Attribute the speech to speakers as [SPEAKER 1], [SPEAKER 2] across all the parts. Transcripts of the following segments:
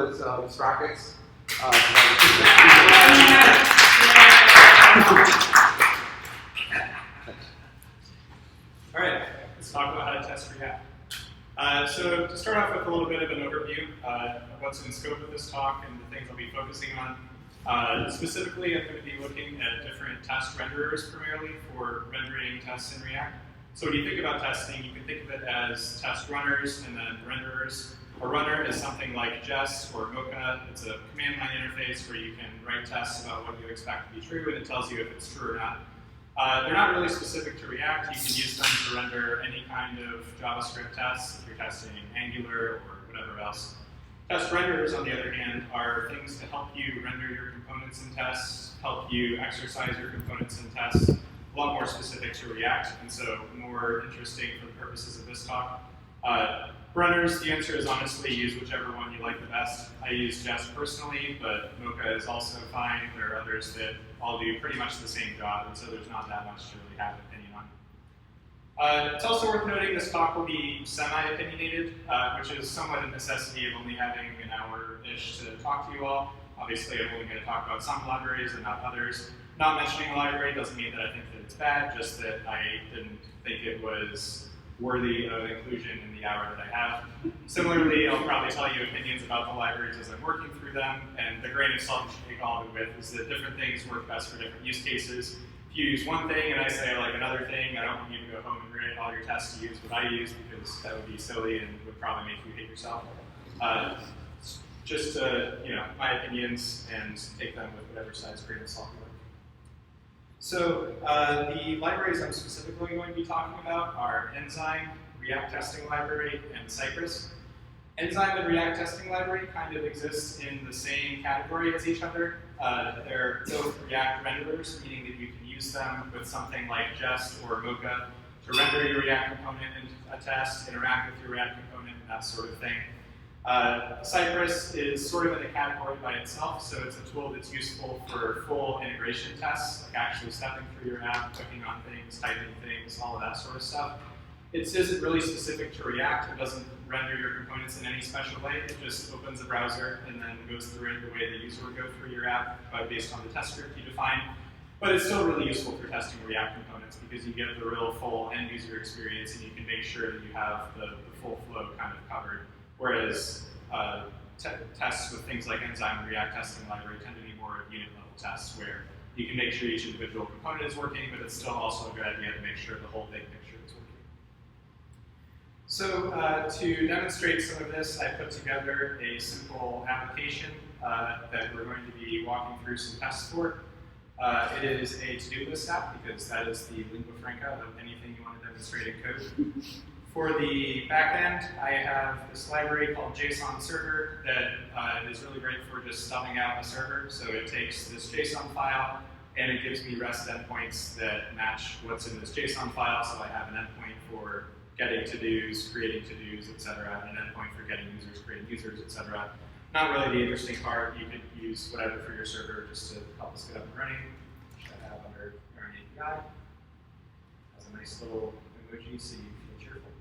[SPEAKER 1] It's Sprokets.
[SPEAKER 2] All right, let's talk about how to test React. So to start off with a little bit of an overview of what's in scope of this talk and the things I'll be focusing on. Specifically, I'm going to be looking at different test renderers primarily for rendering tests in React. So when you think about testing, you can think of it as test runners and then renderers. A runner is something like Jest or Mocha. It's a command line interface where you can write tests about what you expect to be true, and it tells you if it's true or not. They're not really specific to React. You can use them to render any kind of JavaScript tests if you're testing Angular or whatever else. Test renderers, on the other hand, are things to help you render your components in tests, help you exercise your components in tests, a lot more specific to React, and so more interesting for the purposes of this talk. Runners, the answer is honestly use whichever one you like the best. I use Jest personally, but Mocha is also fine. There are others that all do pretty much the same job, and so there's not that much to really have an opinion on. It's also worth noting this talk will be semi-opinionated, which is somewhat a necessity of only having an hour-ish to talk to you all. Obviously, I'm only going to talk about some libraries and not others. Not mentioning a library doesn't mean that I think that it's bad, just that I didn't think it was worthy of inclusion in the hour that I have. Similarly, I'll probably tell you opinions about the libraries as I'm working through them, and the grain of salt you should take all of it with is that different things work best for different use cases. If you use one thing and I say I like another thing, I don't want you to go home and write all your tests to use what I use, because that would be silly and would probably make you hate yourself. Just my opinions, and take them with whatever size grain of salt you like. So the libraries I'm specifically going to be talking about are Enzyme, React Testing Library, and Cypress. Enzyme and React Testing Library kind of exist in the same category as each other. They're both React renderers, meaning that you can use them with something like Jest or Mocha to render your React component in a test, interact with your React component, and that sort of thing. Cypress is sort of in a category by itself, so it's a tool that's useful for full integration tests, like actually stepping through your app, clicking on things, typing things, all of that sort of stuff. It isn't really specific to React. It doesn't render your components in any special way. It just opens the browser and then goes through it the way the user would go through your app based on the test script you define. But it's still really useful for testing React components because you get the real full end user experience and you can make sure that you have the full flow kind of covered. Whereas tests with things like Enzyme and React Testing Library tend to be more unit level tests where you can make sure each individual component is working, but it's still also a good idea to make sure the whole big picture is working. So to demonstrate some of this, I put together a simple application that we're going to be walking through some tests for. It is a to-do list app because that is the lingua franca of anything you want to demonstrate in code. For the backend, I have this library called JSON server that is really great for just stubbing out a server. So it takes this JSON file and it gives me REST endpoints that match what's in this JSON file. So I have an endpoint for getting to-dos, creating to-dos, etc., and an endpoint for getting users, creating users, etc. Not really the interesting part. You could use whatever for your server just to help us get up and running, which I have under our API. Has a nice little emoji so you feel cheerful.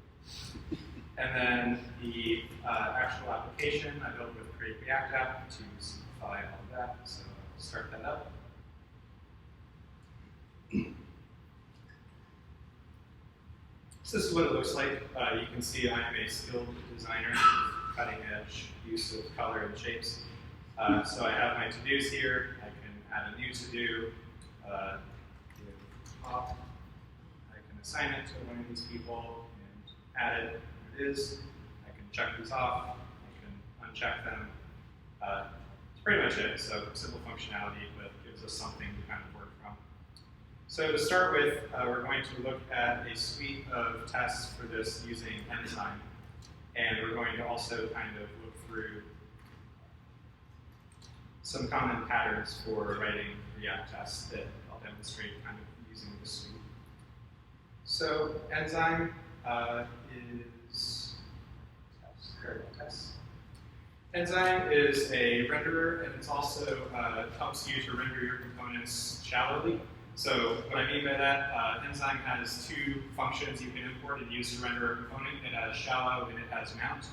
[SPEAKER 2] And then the actual application I built with Create React App to simplify all of that. So I'll start that up. So this is what it looks like. You can see I'm a skilled designer, cutting edge use of color and shapes. So I have my to-dos here. I can add a new to-do. I can assign it to one of these people and add it. It is. I can check these off. I can uncheck them. That's pretty much it. So simple functionality, but gives us something to kind of work from. So to start with, we're going to look at a suite of tests for this using Enzyme. And we're going to also kind of look through some common patterns for writing React tests that I'll demonstrate kind of using this suite. So Enzyme is test. Enzyme is a renderer, and it's also helps you to render your components shallowly. So what I mean by that, Enzyme has two functions you can import and use to render a component. It has shallow and it has mount.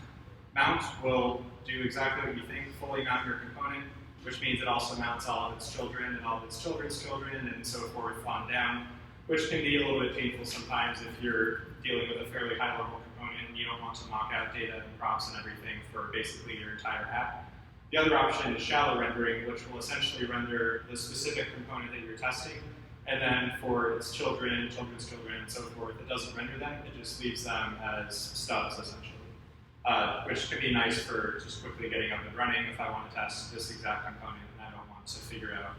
[SPEAKER 2] Mount will do exactly what you think, fully mount your component, which means it also mounts all of its children and all of its children's children and so forth on down, which can be a little bit painful sometimes if you're dealing with a fairly high-level component and you don't want to mock out data and props and everything for basically your entire app. The other option is shallow rendering, which will essentially render the specific component that you're testing, and then for its children, children's children, and so forth, it doesn't render them, it just leaves them as stubs, essentially, which can be nice for just quickly getting up and running if I want to test this exact component and I don't want to figure out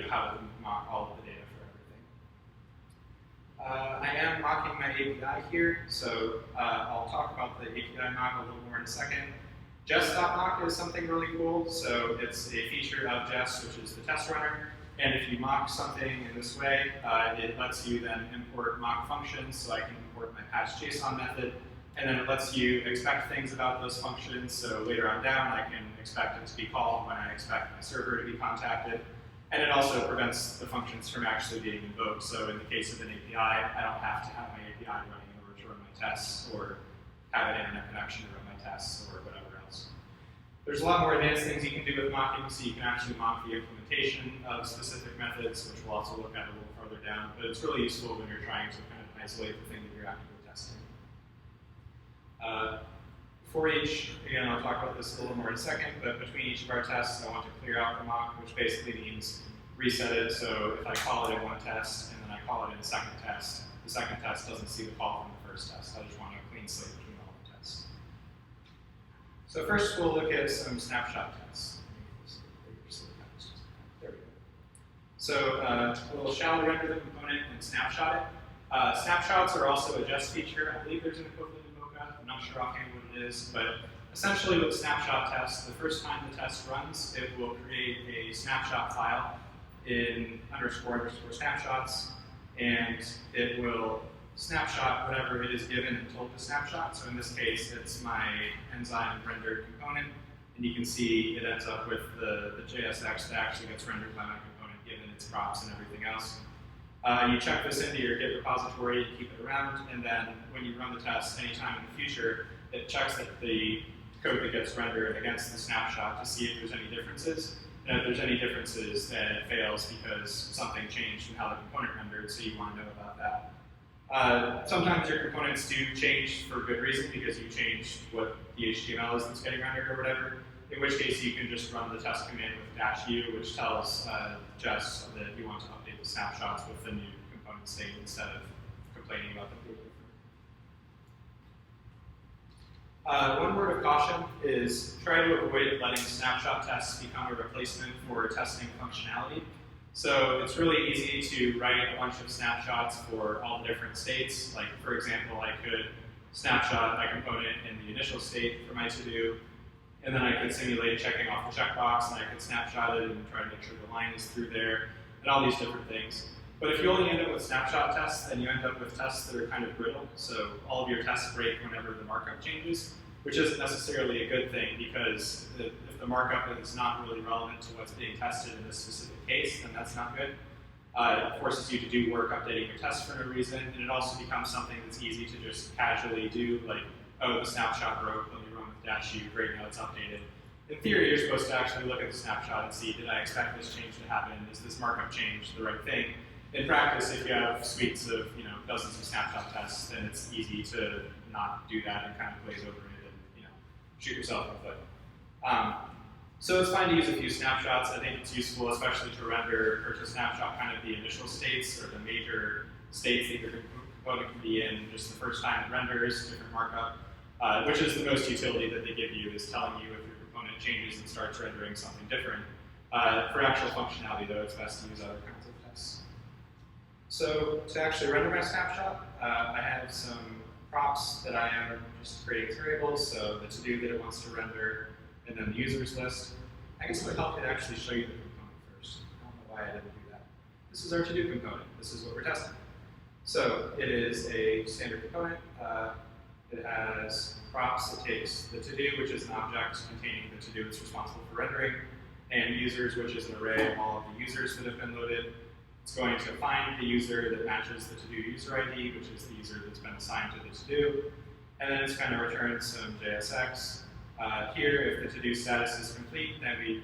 [SPEAKER 2] how to mock all of the data for everything. I am mocking my API here, so I'll talk about the API mock a little more in a second. Jest.mock is something really cool, so it's a feature of Jest, which is the test runner, and if you mock something in this way, it lets you then import mock functions, so I can import my patch.json method, and then it lets you expect things about those functions, so later on down I can expect it to be called when I expect my server to be contacted, and it also prevents the functions from actually being invoked, so in the case of an API, I don't have to have my API running in order to run my tests, or have an internet connection to run my tests, or whatever else. There's a lot more advanced things you can do with mocking, so you can actually mock the implementation of specific methods, which we'll also look at a little farther down, but it's really useful when you're trying to kind of isolate the thing that you're actively testing. For each, again, I'll talk about this a little more in a second, but between each of our tests, I want to clear out the mock, which basically means reset it, so if I call it in one test, and then I call it in a second test, the second test doesn't see the call from the first test. I just want a clean slate between all the tests. So first, we'll look at some snapshot tests. There we go. So we'll shallow render the component and snapshot it. Snapshots are also a Jest feature. I believe there's an equivalent in Mocha. I'm not sure offhand what it is, but essentially with snapshot tests, the first time the test runs, it will create a snapshot file in __snapshots, and it will snapshot whatever it is given and told to snapshot. So in this case, it's my Enzyme rendered component, and you can see it ends up with the JSX that actually gets rendered by my component given its props and everything else. You check this into your Git repository, you keep it around, and then when you run the test anytime in the future, it checks that the code that gets rendered against the snapshot to see if there's any differences. And if there's any differences, then it fails because something changed in how the component rendered, so you want to know about that. Sometimes your components do change for good reason because you changed what the HTML is that's getting rendered or whatever, in which case you can just run the test command with -u, which tells Jest that you want to update the snapshots with the new component state instead of complaining about the data. One word of caution is try to avoid letting snapshot tests become a replacement for testing functionality. So it's really easy to write a bunch of snapshots for all the different states. Like, for example, I could snapshot my component in the initial state for my to-do, and then I could simulate checking off the checkbox, and I could snapshot it and try to make sure the line is through there, and all these different things. But if you only end up with snapshot tests, then you end up with tests that are kind of brittle. So all of your tests break whenever the markup changes, which isn't necessarily a good thing because if the markup is not really relevant to what's being tested in this specific case, then that's not good. It forces you to do work updating your tests for no reason, and it also becomes something that's easy to just casually do, like, oh, the snapshot broke, let me run with -u, great, now it's updated. In theory, you're supposed to actually look at the snapshot and see, did I expect this change to happen? Is this markup change the right thing? In practice, if you have suites of dozens of snapshot tests, then it's easy to not do that and kind of glaze over it and shoot yourself in the foot. So it's fine to use a few snapshots. I think it's useful, especially to render or to snapshot kind of the initial states or the major states that your component can be in just the first time it renders, different markup, which is the most utility that they give you, is telling you if your component changes and starts rendering something different. For actual functionality, though, it's best to use other kinds of tests. So to actually render my snapshot, I have some props that I am just creating variables, so the to-do that it wants to render, and then the users list. I guess it would help to actually show you the component first. I don't know why I didn't do that. This is our to-do component. This is what we're testing. So it is a standard component. It has props. It takes the to-do, which is an object containing the to-do that's responsible for rendering, and users, which is an array of all of the users that have been loaded. It's going to find the user that matches the to-do user ID, which is the user that's been assigned to the to-do, and then it's going to return some JSX. Here, if the to-do status is complete, then we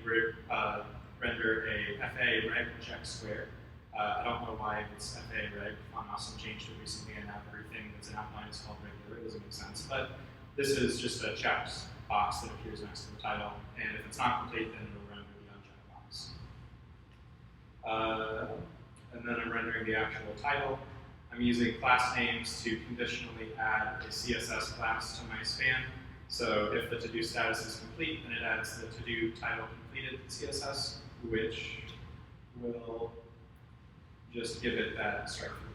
[SPEAKER 2] render a FA reg check square. I don't know why it's FA reg. Awesome changed it recently, and now everything that's an outline is called regular. It doesn't make sense. But this is just a checked box that appears next to the title. And if it's not complete, then it'll render the unchecked box. And then I'm rendering the actual title. I'm using class names to conditionally add a CSS class to my span. So if the to-do status is complete, then it adds the to-do title completed CSS, which will just give it that start for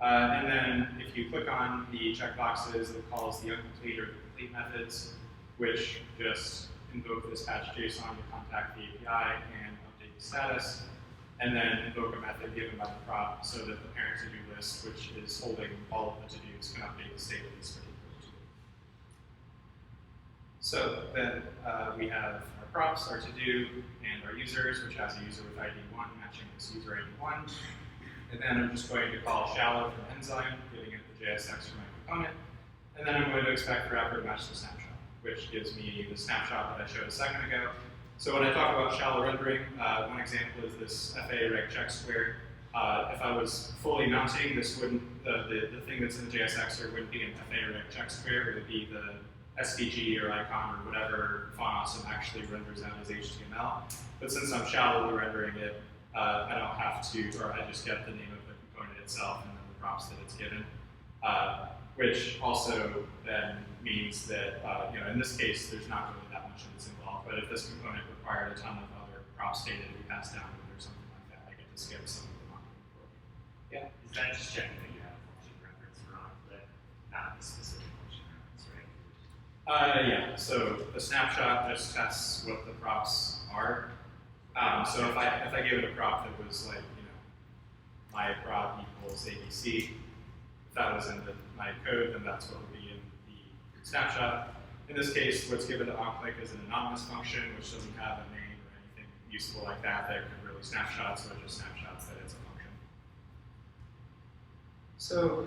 [SPEAKER 2] one. And then if you click on the checkboxes, it calls the uncomplete or the complete methods, which just invoke this patch.json to contact the API and update the status, and then invoke a method given by the prop so that the parent to-do list, which is holding all of the to-dos, can update the state of this particular to-do. So then we have our props, our to-do, and our users, which has a user with ID 1 matching this user ID 1. And then I'm just going to call shallow from Enzyme, giving it the JSX for my component. And then I'm going to expect wrapper to match the snapshot, which gives me the snapshot that I showed a second ago. So when I talk about shallow rendering, one example is this FA reg check square. If I was fully mounting, this wouldn't, the thing that's in the JSXer wouldn't be an FA reg check square, it would be the SVG or icon or whatever awesome actually renders out as HTML. But since I'm shallowly rendering it, I don't have to, or I just get the name of the component itself and then the props that it's given, which also then means that, in this case, there's not really that much that's involved, but if this component required a ton of other props data to be passed down to it or something like that, I get to skip some of the modeling for it. Yeah?
[SPEAKER 1] Is that just checking that you have a function reference for on-click, not the specific function reference, right?
[SPEAKER 2] Yeah, so the snapshot just tests what the props are. So if I gave it a prop that was like, my prop equals ABC, if that was in my code, then that's what would be in the snapshot. In this case, what's given to onClick is an anonymous function, which doesn't have a name or anything useful like that can really snapshot, so it just snapshots that it's a function. So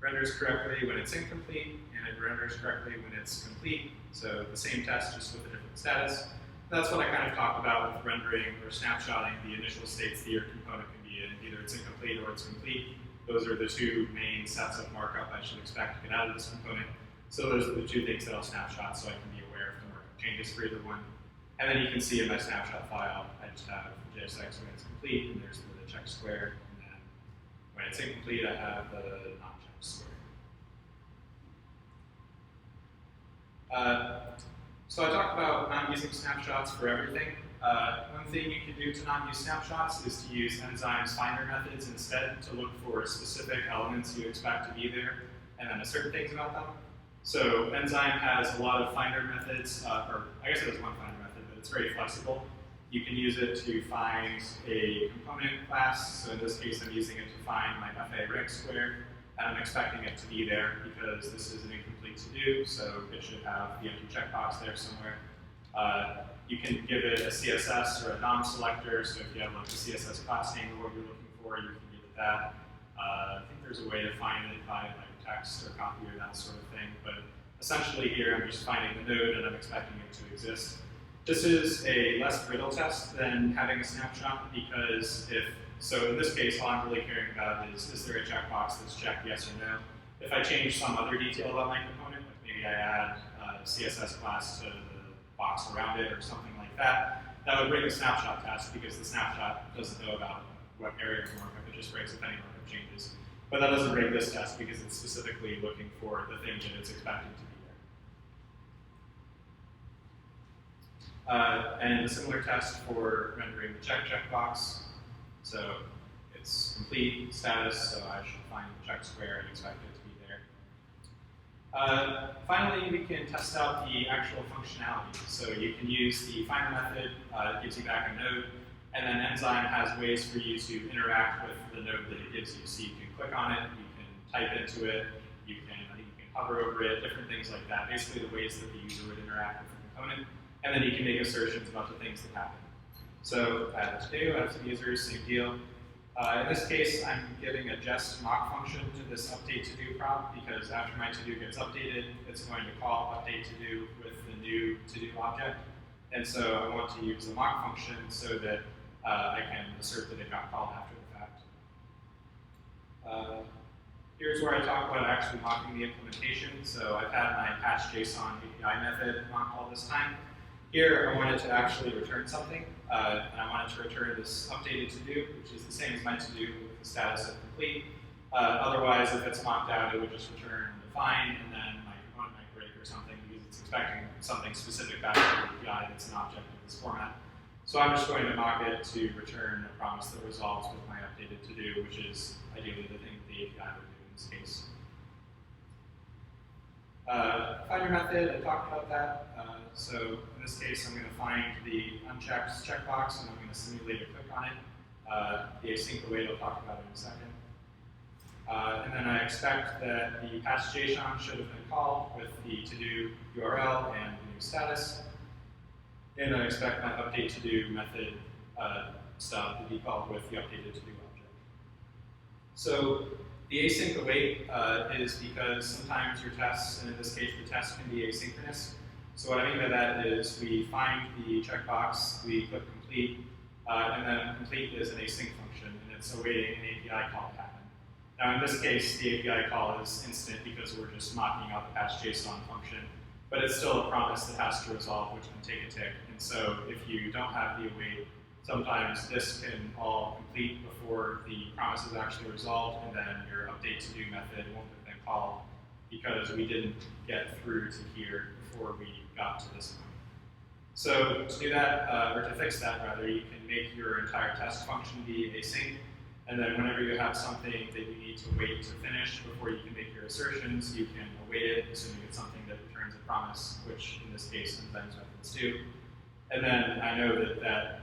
[SPEAKER 2] renders correctly when it's incomplete, and it renders correctly when it's complete. So the same test, just with a different status. That's what I kind of talked about with rendering or snapshotting the initial states that your component can be in. Either it's incomplete or it's complete. Those are the two main sets of markup I should expect to get out of this component. So those are the two things that I'll snapshot so I can be aware if the markup changes for either one. And then you can see in my snapshot file, I just have JSX when it's complete, and there's the check square. And then when it's incomplete, I have the non-check square. So I talked about not using snapshots for everything. One thing you can do to not use snapshots is to use Enzyme's finder methods instead to look for specific elements you expect to be there and then assert things about them. So Enzyme has a lot of finder methods, or I guess it has one finder method, but it's very flexible. You can use it to find a component class. So in this case, I'm using it to find my FA reg square. And I'm expecting it to be there because this is an incomplete to-do, so it should have the empty checkbox there somewhere. You can give it a CSS or a DOM selector, so if you have like a CSS class name of what you're looking for, you can give it that. I think there's a way to find it by like text or copy or that sort of thing, but essentially here I'm just finding the node and I'm expecting it to exist. This is a less brittle test than having a snapshot because so in this case, all I'm really caring about is there a checkbox that's checked yes or no? If I change some other detail about my component, like maybe I add a CSS class to the box around it or something like that, that would bring a snapshot test because the snapshot doesn't know about what area of markup, it just breaks if any markup changes. But that doesn't bring this test because it's specifically looking for the thing that it's expecting to be there. And a similar test for rendering the checkbox. So it's complete status, so I should find the check square and expect it to be there. Finally, we can test out the actual functionality. So you can use the finder method, it gives you back a node, and then Enzyme has ways for you to interact with the node that it gives you. So you can click on it, you can type into it, I think you can hover over it, different things like that. Basically the ways that the user would interact with the component, and then you can make assertions about the things that happen. So I have to do, I have some users, same deal. In this case, I'm giving a jest mock function to this update to do prompt because after my to do gets updated, it's going to call update to do with the new to do object. And so I want to use a mock function so that I can assert that it got called after the fact. Here's where I talk about actually mocking the implementation. So I've had my patch.json API method mocked all this time. Here, I wanted to actually return something, and I wanted to return this updated to do, which is the same as my to do with the status of complete. Otherwise, if it's mocked out, it would just return undefined, and then my component might break or something because it's expecting something specific back to the API that's an object of this format. So I'm just going to mock it to return a promise that resolves with my updated to do, which is ideally the thing that the API would do in this case. Finder method, I talked about that. So in this case, I'm going to find the unchecked checkbox, and I'm going to simulate a click on it. The async await I'll talk about in a second. And then I expect that the patch.json should have been called with the to-do URL and the new status. And I expect my update to-do method stub to be called with the updated to-do object. So the async await is because sometimes your tests, and in this case the test can be asynchronous. So what I mean by that is we find the checkbox, we click complete, and then complete is an async function, and it's awaiting an API call to happen. Now in this case, the API call is instant because we're just mocking out the patch.json function, but it's still a promise that has to resolve, which can take a tick. And so if you don't have the await, sometimes this can all complete before the promise is actually resolved, and then your update to do method won't have been called because we didn't get through to here before we got to this point. So to do that, or to fix that rather, you can make your entire test function be async, and then whenever you have something that you need to wait to finish before you can make your assertions, you can await it, assuming it's something that returns a promise, which in this case Enzyme's methods do. And then I know that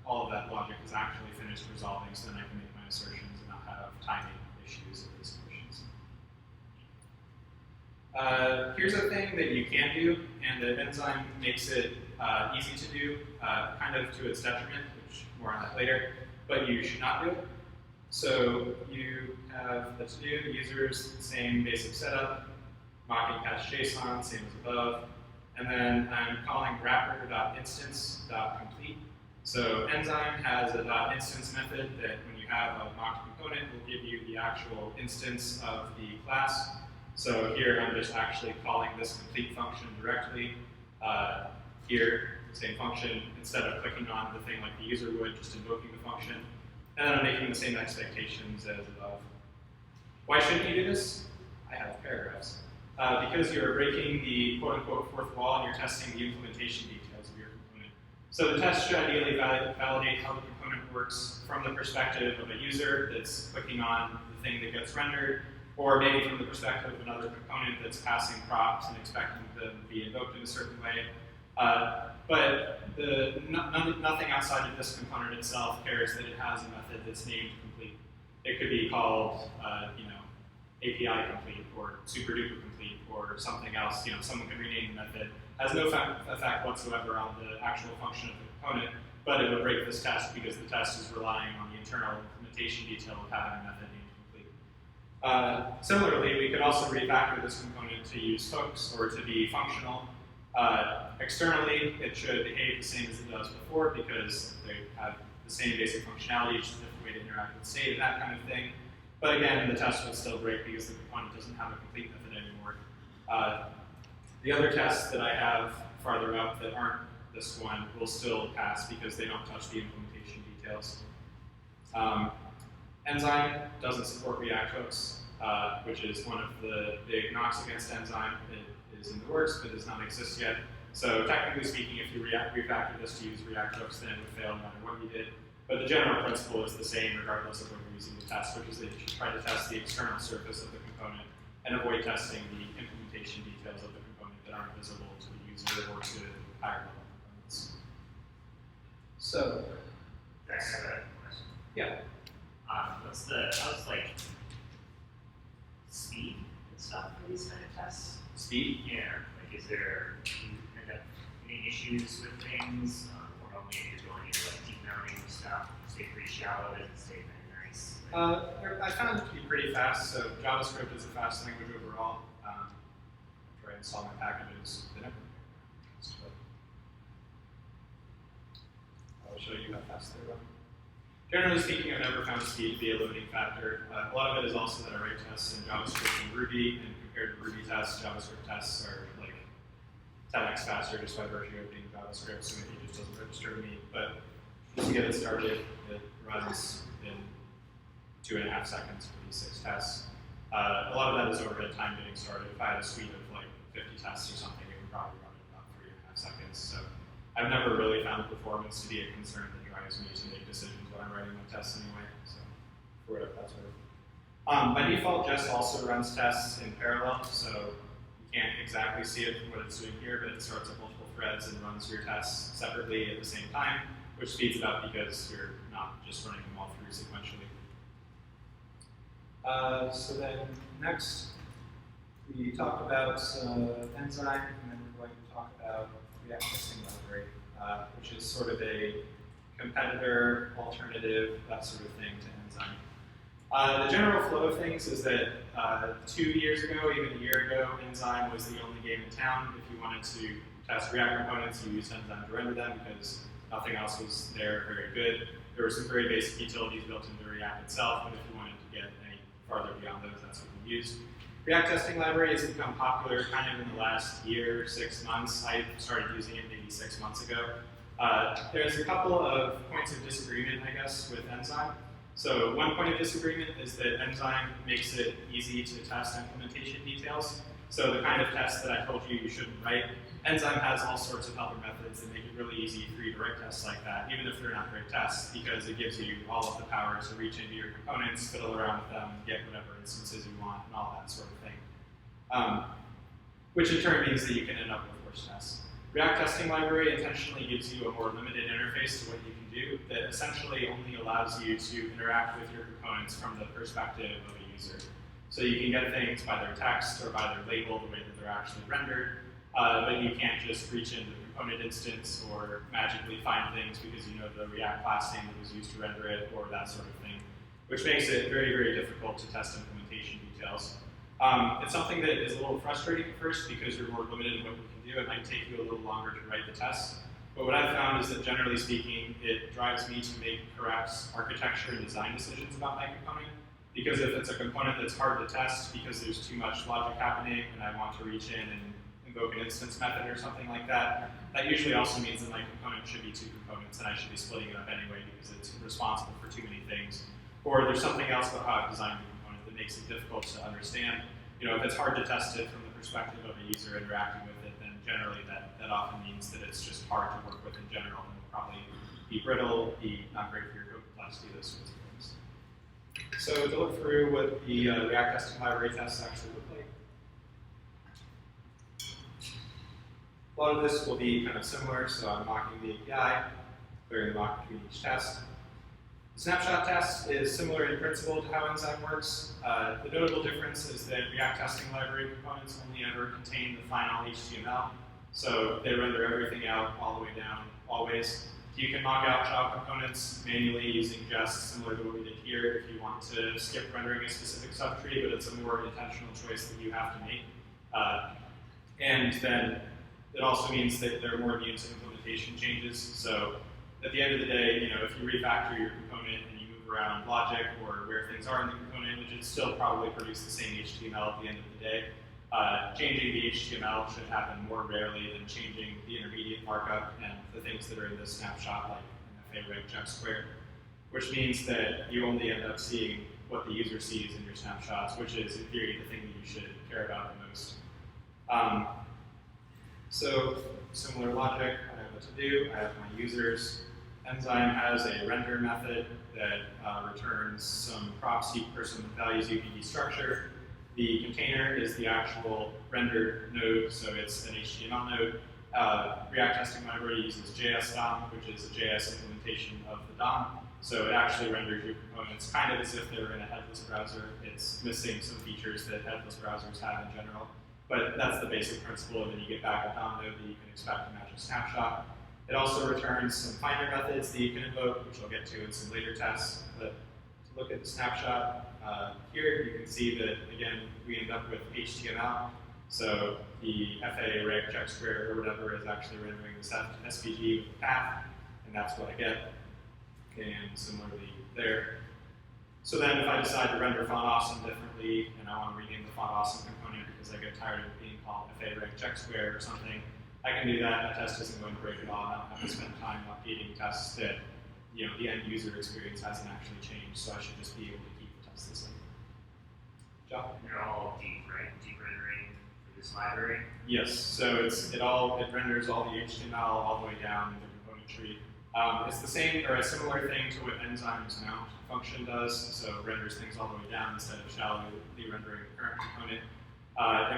[SPEAKER 2] all of that logic is actually finished resolving, so then I can make my assertions and not have timing issues of these assertions. Here's a thing that you can do, and that Enzyme makes it easy to do, kind of to its detriment, which more on that later, but you should not do it. So you have the to-do users, same basic setup, mocking patch.json, same as above, and then I'm calling wrapper.instance.complete. So Enzyme has a .instance method that when you have a mocked component will give you the actual instance of the class. So here I'm just actually calling this complete function directly. Here, same function, instead of clicking on the thing like the user would, just invoking the function. And then I'm making the same expectations as above. Why shouldn't you do this? I have paragraphs. Because you're breaking the quote-unquote fourth wall and you're testing the implementation details of your component. So the test should ideally validate how the component works from the perspective of a user that's clicking on the thing that gets rendered, or maybe from the perspective of another component that's passing props and expecting them to be invoked in a certain way. But nothing outside of this component itself cares that it has a method that's named complete. It could be called, API complete or super duper complete or something else. Someone could rename the method. Has no effect whatsoever on the actual function of the component, but it would break this test because the test is relying on the internal implementation detail of having a method named complete. Similarly, we could also refactor this component to use hooks or to be functional. Externally, it should behave the same as it does before because they have the same basic functionality, just a different way to interact with state and that kind of thing. But again, the test would still break because the component doesn't have a complete method anymore. The other tests that I have farther up that aren't this one will still pass because they don't touch the implementation details. Enzyme doesn't support React hooks, which is one of the big knocks against Enzyme. It is in the works, but does not exist yet. So technically speaking, if you refactor this to use React hooks, then it would fail no matter what you did. But the general principle is the same regardless of what you're using to test, which is that you should try to test the external surface of the component and avoid testing the implementation details of the component that aren't visible to the user or to higher level components. So,
[SPEAKER 1] I have a question.
[SPEAKER 2] Yeah.
[SPEAKER 1] How's speed and stuff for these kind of tests?
[SPEAKER 2] Speed?
[SPEAKER 1] Yeah, do you end up any issues with things? Or only if you're going into deep mounting stuff, stay pretty shallow, does it stay
[SPEAKER 2] I found it to be pretty fast. So JavaScript is a fast language overall. After I install my packages, then I'll show you how fast they run. Generally speaking, I've never found speed to be a limiting factor. A lot of it is also that I write tests in JavaScript and Ruby, and compared to Ruby tests, JavaScript tests are like 10x faster just by virtue of being JavaScript, so maybe it just doesn't register to me. But just to get it started, it runs in 2.5 seconds for these 6 tests. A lot of that is overhead time getting started. If I had a suite of like 50 tests or something, it would probably run in about 3.5 seconds. So I've never really found performance to be a concern that drives me to make decisions when I'm writing my tests anyway. So for whatever that's worth. By default, Jest also runs tests in parallel, so you can't exactly see it from what it's doing here, but it starts up multiple threads and runs your tests separately at the same time, which speeds it up because you're not just running them all through sequentially. So then next, we talked about Enzyme, and then we're going to talk about React testing library, which is sort of a competitor, alternative, that sort of thing to Enzyme. The general flow of things is that 2 years ago, even a year ago, Enzyme was the only game in town. If you wanted to test React components, you used Enzyme to render them because nothing else was there very good. There were some very basic utilities built into React itself, but if you wanted to get any farther beyond those, that's what we used. React testing library has become popular kind of in the last year, 6 months. I started using it maybe 6 months ago. There's a couple of points of disagreement, I guess, with Enzyme. So one point of disagreement is that Enzyme makes it easy to test implementation details. So the kind of tests that I told you you shouldn't write, Enzyme has all sorts of helper methods that make it really easy for you to write tests like that, even if they're not great tests, because it gives you all of the power to reach into your components, fiddle around with them, get whatever instances you want, and all that sort of thing. Which in turn means that you can end up with worse tests. React testing library intentionally gives you a more limited interface to what you can do that essentially only allows you to interact with your components from the perspective of a user. So you can get things by their text or by their label, the way that they're actually rendered, but you can't just reach into the component instance or magically find things because you know the React class name that was used to render it or that sort of thing, which makes it very, very difficult to test implementation details. It's something that is a little frustrating at first because you're more limited in what you can do. It might take you a little longer to write the tests. But what I've found is that generally speaking, it drives me to make correct architecture and design decisions about my component. Because if it's a component that's hard to test because there's too much logic happening and I want to reach in and invoke an instance method or something like that, that usually also means that my component should be 2 components and I should be splitting it up anyway because it's responsible for too many things. Or there's something else about how I've designed the component that makes it difficult to understand. You know, if it's hard to test it from the perspective of a user interacting with it, then generally that often means that it's just hard to work with in general and will probably be brittle, be not great for your code complexity, those sorts of things. So to look through what the React testing library tests actually look like. A lot of this will be kind of similar, so I'm mocking the API, clearing the mock between each test. The snapshot test is similar in principle to how Enzyme works. The notable difference is that React testing library components only ever contain the final HTML, so they render everything out all the way down, always. You can mock out child components manually using Jest, similar to what we did here, if you want to skip rendering a specific subtree, but it's a more intentional choice that you have to make. And then it also means that they're more immune to implementation changes. So at the end of the day, you know, if you refactor your component and you move around logic or where things are in the component, it should still probably produce the same HTML at the end of the day. Changing the HTML should happen more rarely than changing the intermediate markup and the things that are in this snapshot, like an FA reg check square, which means that you only end up seeing what the user sees in your snapshots, which is, in theory, the thing that you should care about the most. So similar logic, I have what to do, I have my users. Enzyme has a render method that returns some props or some values UPD structure. The container is the actual rendered node, so it's an HTML node. React testing library uses JS DOM, which is a JS implementation of the DOM. So it actually renders your components kind of as if they were in a headless browser. It's missing some features that headless browsers have in general. But that's the basic principle, and then you get back a DOM node that you can expect to match a snapshot. It also returns some finder methods that you can invoke, which I'll get to in some later tests. But to look at the snapshot here, you can see that, again, we end up with HTML. So the FA reg check square or whatever is actually rendering this SVG with the path, and that's what I get. And similarly there. So then if I decide to render font awesome differently, and I want to rename the font awesome component because I get tired of being called FA reg check square or something, I can do that. A test isn't going to break at all. I don't have to spend time updating tests that the end user experience hasn't actually changed. So I should just be able to keep the tests the same. John?
[SPEAKER 1] And they're all deep, right? Deep rendering for this library.
[SPEAKER 2] Yes. So it renders all the HTML all the way down the component tree. It's the same or a similar thing to what Enzyme's mount function does. So it renders things all the way down instead of shallowly rendering the current component.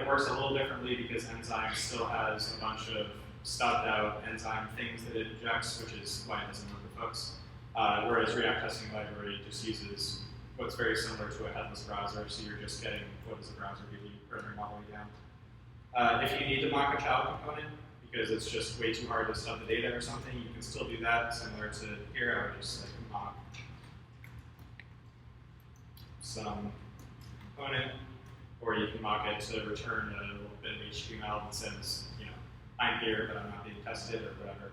[SPEAKER 2] It works a little differently because Enzyme still has a bunch of stubbed out Enzyme things that it injects, which is why it doesn't work with hooks. Whereas React Testing Library just uses what's very similar to a headless browser, so you're just getting what does the browser give you, rendering all the way down. If you need to mock a child component, because it's just way too hard to stub the data or something, you can still do that, similar to here. I would just like mock some component, or you can mock it to return a little bit of HTML that says, I'm here, but I'm not being tested or whatever.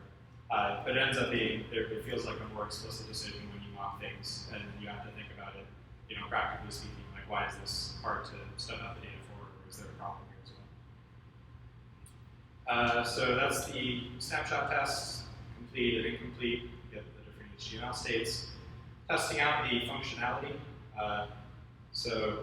[SPEAKER 2] But it ends up being, it feels like a more explicit decision when you mock things, and you have to think about it, practically speaking, like why is this hard to stub out the data for, or is there a problem here as well? So that's the snapshot tests, complete and incomplete, you get the different HTML states. Testing out the functionality. So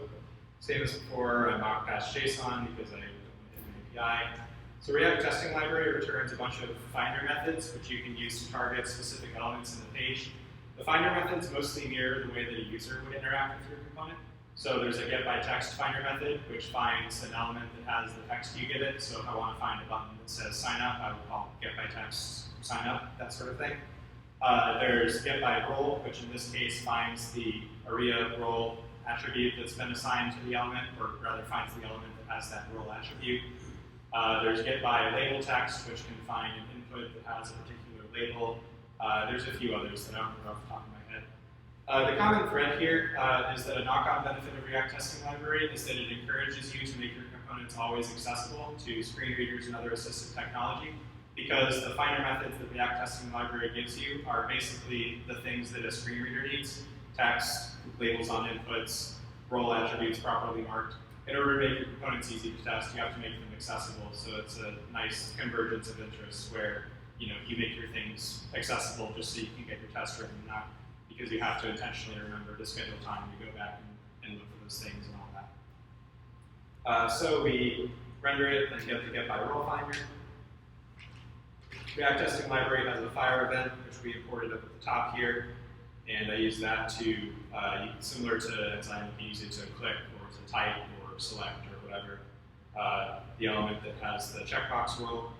[SPEAKER 2] same as before, I mock past JSON because I don't want to hit an API. So React Testing Library returns a bunch of finder methods, which you can use to target specific elements in the page. The finder methods mostly mirror the way that a user would interact with your component. So there's a getByText finder method, which finds an element that has the text you give it. So if I want to find a button that says sign up, I will call getByText sign up, that sort of thing. There's getByRole, which in this case finds the ARIA role attribute that's been assigned to the element, or rather finds the element that has that role attribute. There's getByLabelText, which can find an input that has a particular label. There's a few others that I don't know off the top of my head. The common thread here is that a knock-on benefit of React Testing Library is that it encourages you to make your components always accessible to screen readers and other assistive technology, because the finder methods that React Testing Library gives you are basically the things that a screen reader needs: text, labels on inputs, role attributes properly marked. In order to make your components easy to test, you have to make them accessible. So it's a nice convergence of interests where you make your things accessible just so you can get your test written, not because you have to intentionally remember to schedule time to go back and look for those things and all that. So we render it and get the getByRole finder. React Testing Library has a fire event, which we imported up at the top here, and I use that to, similar to Enzyme, you can use it to click or to type or select or whatever. The element that has the checkbox role,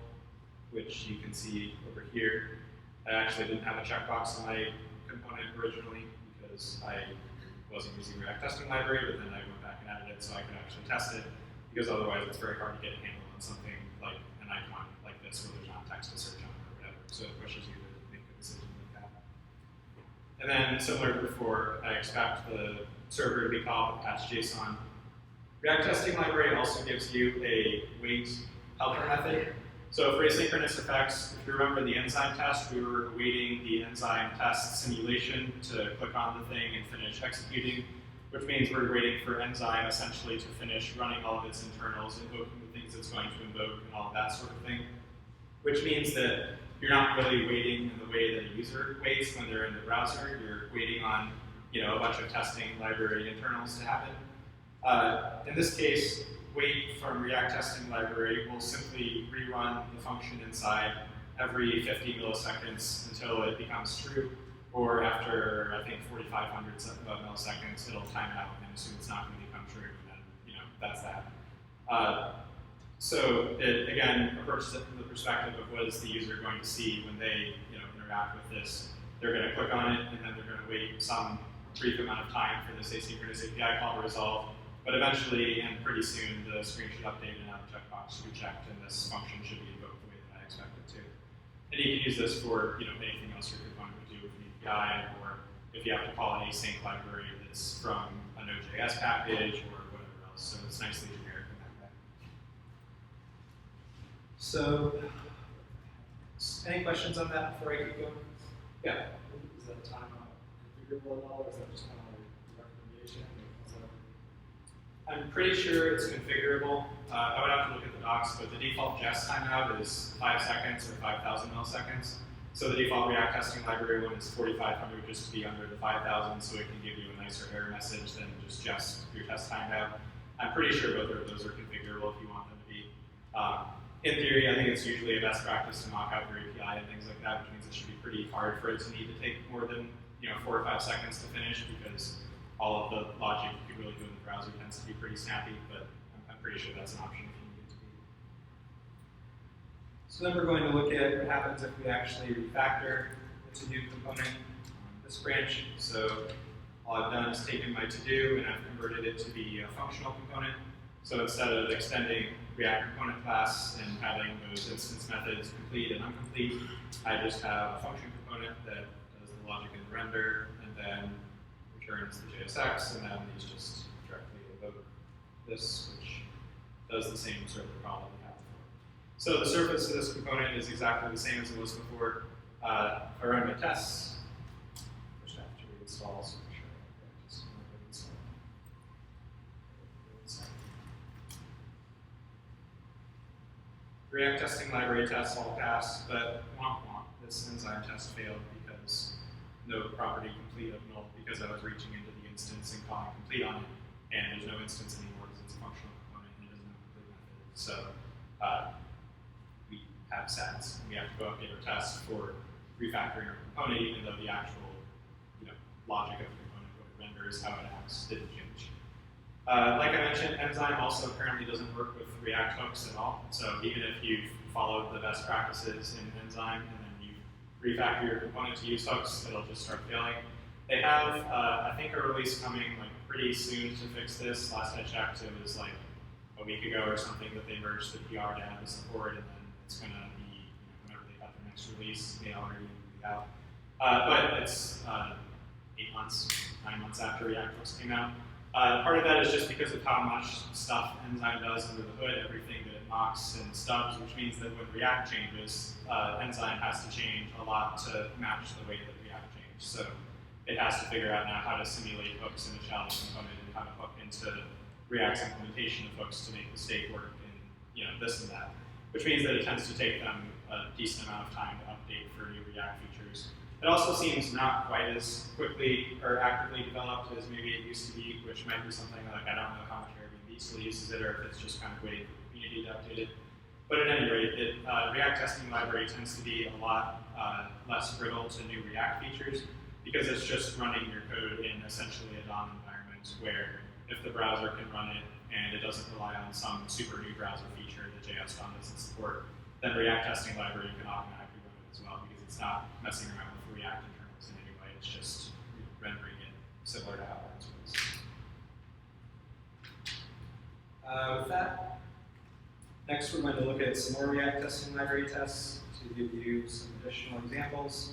[SPEAKER 2] which you can see over here. I actually didn't have a checkbox on my component originally because I wasn't using React Testing Library, but then I went back and added it so I could actually test it, because otherwise it's very hard to get a handle on something like an icon like this where there's not text to search on or whatever. So it pushes you to make a decision like that. And then similar to before, I expect the server to be called with patch.json. React Testing Library also gives you a wait helper method. So for asynchronous effects, if you remember the Enzyme test, we were awaiting the Enzyme test simulation to click on the thing and finish executing, which means we're waiting for Enzyme essentially to finish running all of its internals, invoking the things it's going to invoke and all of that sort of thing, which means that you're not really waiting in the way that a user waits when they're in the browser. You're waiting on a bunch of testing library internals to happen. In this case, wait from React Testing Library will simply rerun the function inside every 50 milliseconds until it becomes true, or after, I think, 4,500 milliseconds, it'll time out and assume it's not going to become true, and then, that's that. So it, again, approaches it from the perspective of what is the user going to see when they, interact with this. They're going to click on it, and then they're going to wait some brief amount of time for this asynchronous API call to resolve. But eventually, and pretty soon, the screen should update and now the checkbox should be checked, and this function should be invoked the way that I expect it to. And you can use this for anything else your component would do with an API, or if you have to call an async library that's from a Node.js package or whatever else. So it's nicely generic in that way. So, any questions on that before I keep going? Yeah.
[SPEAKER 3] Is that a timeout configurable at all, or is that just kind of like a recommendation?
[SPEAKER 2] I'm pretty sure it's configurable. I would have to look at the docs, but the default Jest timeout is 5 seconds or 5,000 milliseconds. So the default React testing library one is 4,500 just to be under the 5,000, so it can give you a nicer error message than just your test timed out. I'm pretty sure both of those are configurable if you want them to be. In theory, I think it's usually a best practice to mock out your API and things like that, which means it should be pretty hard for it to need to take more than 4 or 5 seconds to finish, because all of the logic you could really do in the browser tends to be pretty snappy, but I'm pretty sure that's an option if you need it to be. So then we're going to look at what happens if we actually refactor the to-do component on this branch. So all I've done is taken my to-do and I've converted it to be a functional component. So instead of extending React component class and having those instance methods complete and incomplete, I just have a function component that does the logic in the render and then returns the JSX, and then these just directly evoke this, which does the same sort of problem we had before. So the surface of this component is exactly the same as it was before. If I run my tests, first I have to reinstall, so make sure I just install. React testing library tests all passed, but this enzyme test failed because no property complete of null, because I was reaching into the instance and calling complete on it, and there's no instance anymore because it's a functional component and it doesn't have a complete method. So we have sets, and we have to go update our test for refactoring our component, even though the actual logic of the component, what it renders, how it acts, didn't change. Like I mentioned, Enzyme also apparently doesn't work with React hooks at all. So even if you've followed the best practices in Enzyme and then you refactor your component to use hooks, it'll just start failing. They have, I think, a release coming pretty soon to fix this. Last I checked, it was like a week ago or something that they merged the PR to add the support, and then it's going to be whenever they got their next release, may already be out. But it's 8 months, 9 months after React hooks came out. Part of that is just because of how much stuff Enzyme does under the hood, everything that it mocks and stubs, which means that when React changes, Enzyme has to change a lot to match the way that React changed. So it has to figure out now how to simulate hooks in a shallow component and how to hook into React's implementation of hooks to make the state work and this and that, which means that it tends to take them a decent amount of time to update for new React features. It also seems not quite as quickly or actively developed as maybe it used to be, which might be something like I don't know how much Airbnb still uses it or if it's just kind of waiting for the community to update it. But at any rate, React testing library tends to be a lot less brittle to new React features because it's just running your code in essentially a DOM environment where if the browser can run it and it doesn't rely on some super new browser feature that JS DOM doesn't support, then React testing library can automatically run it as well because it's not messing around with React internals in any way, it's just rendering it similar to how it was. With that, next we're going to look at some more React testing library tests to give you some additional examples.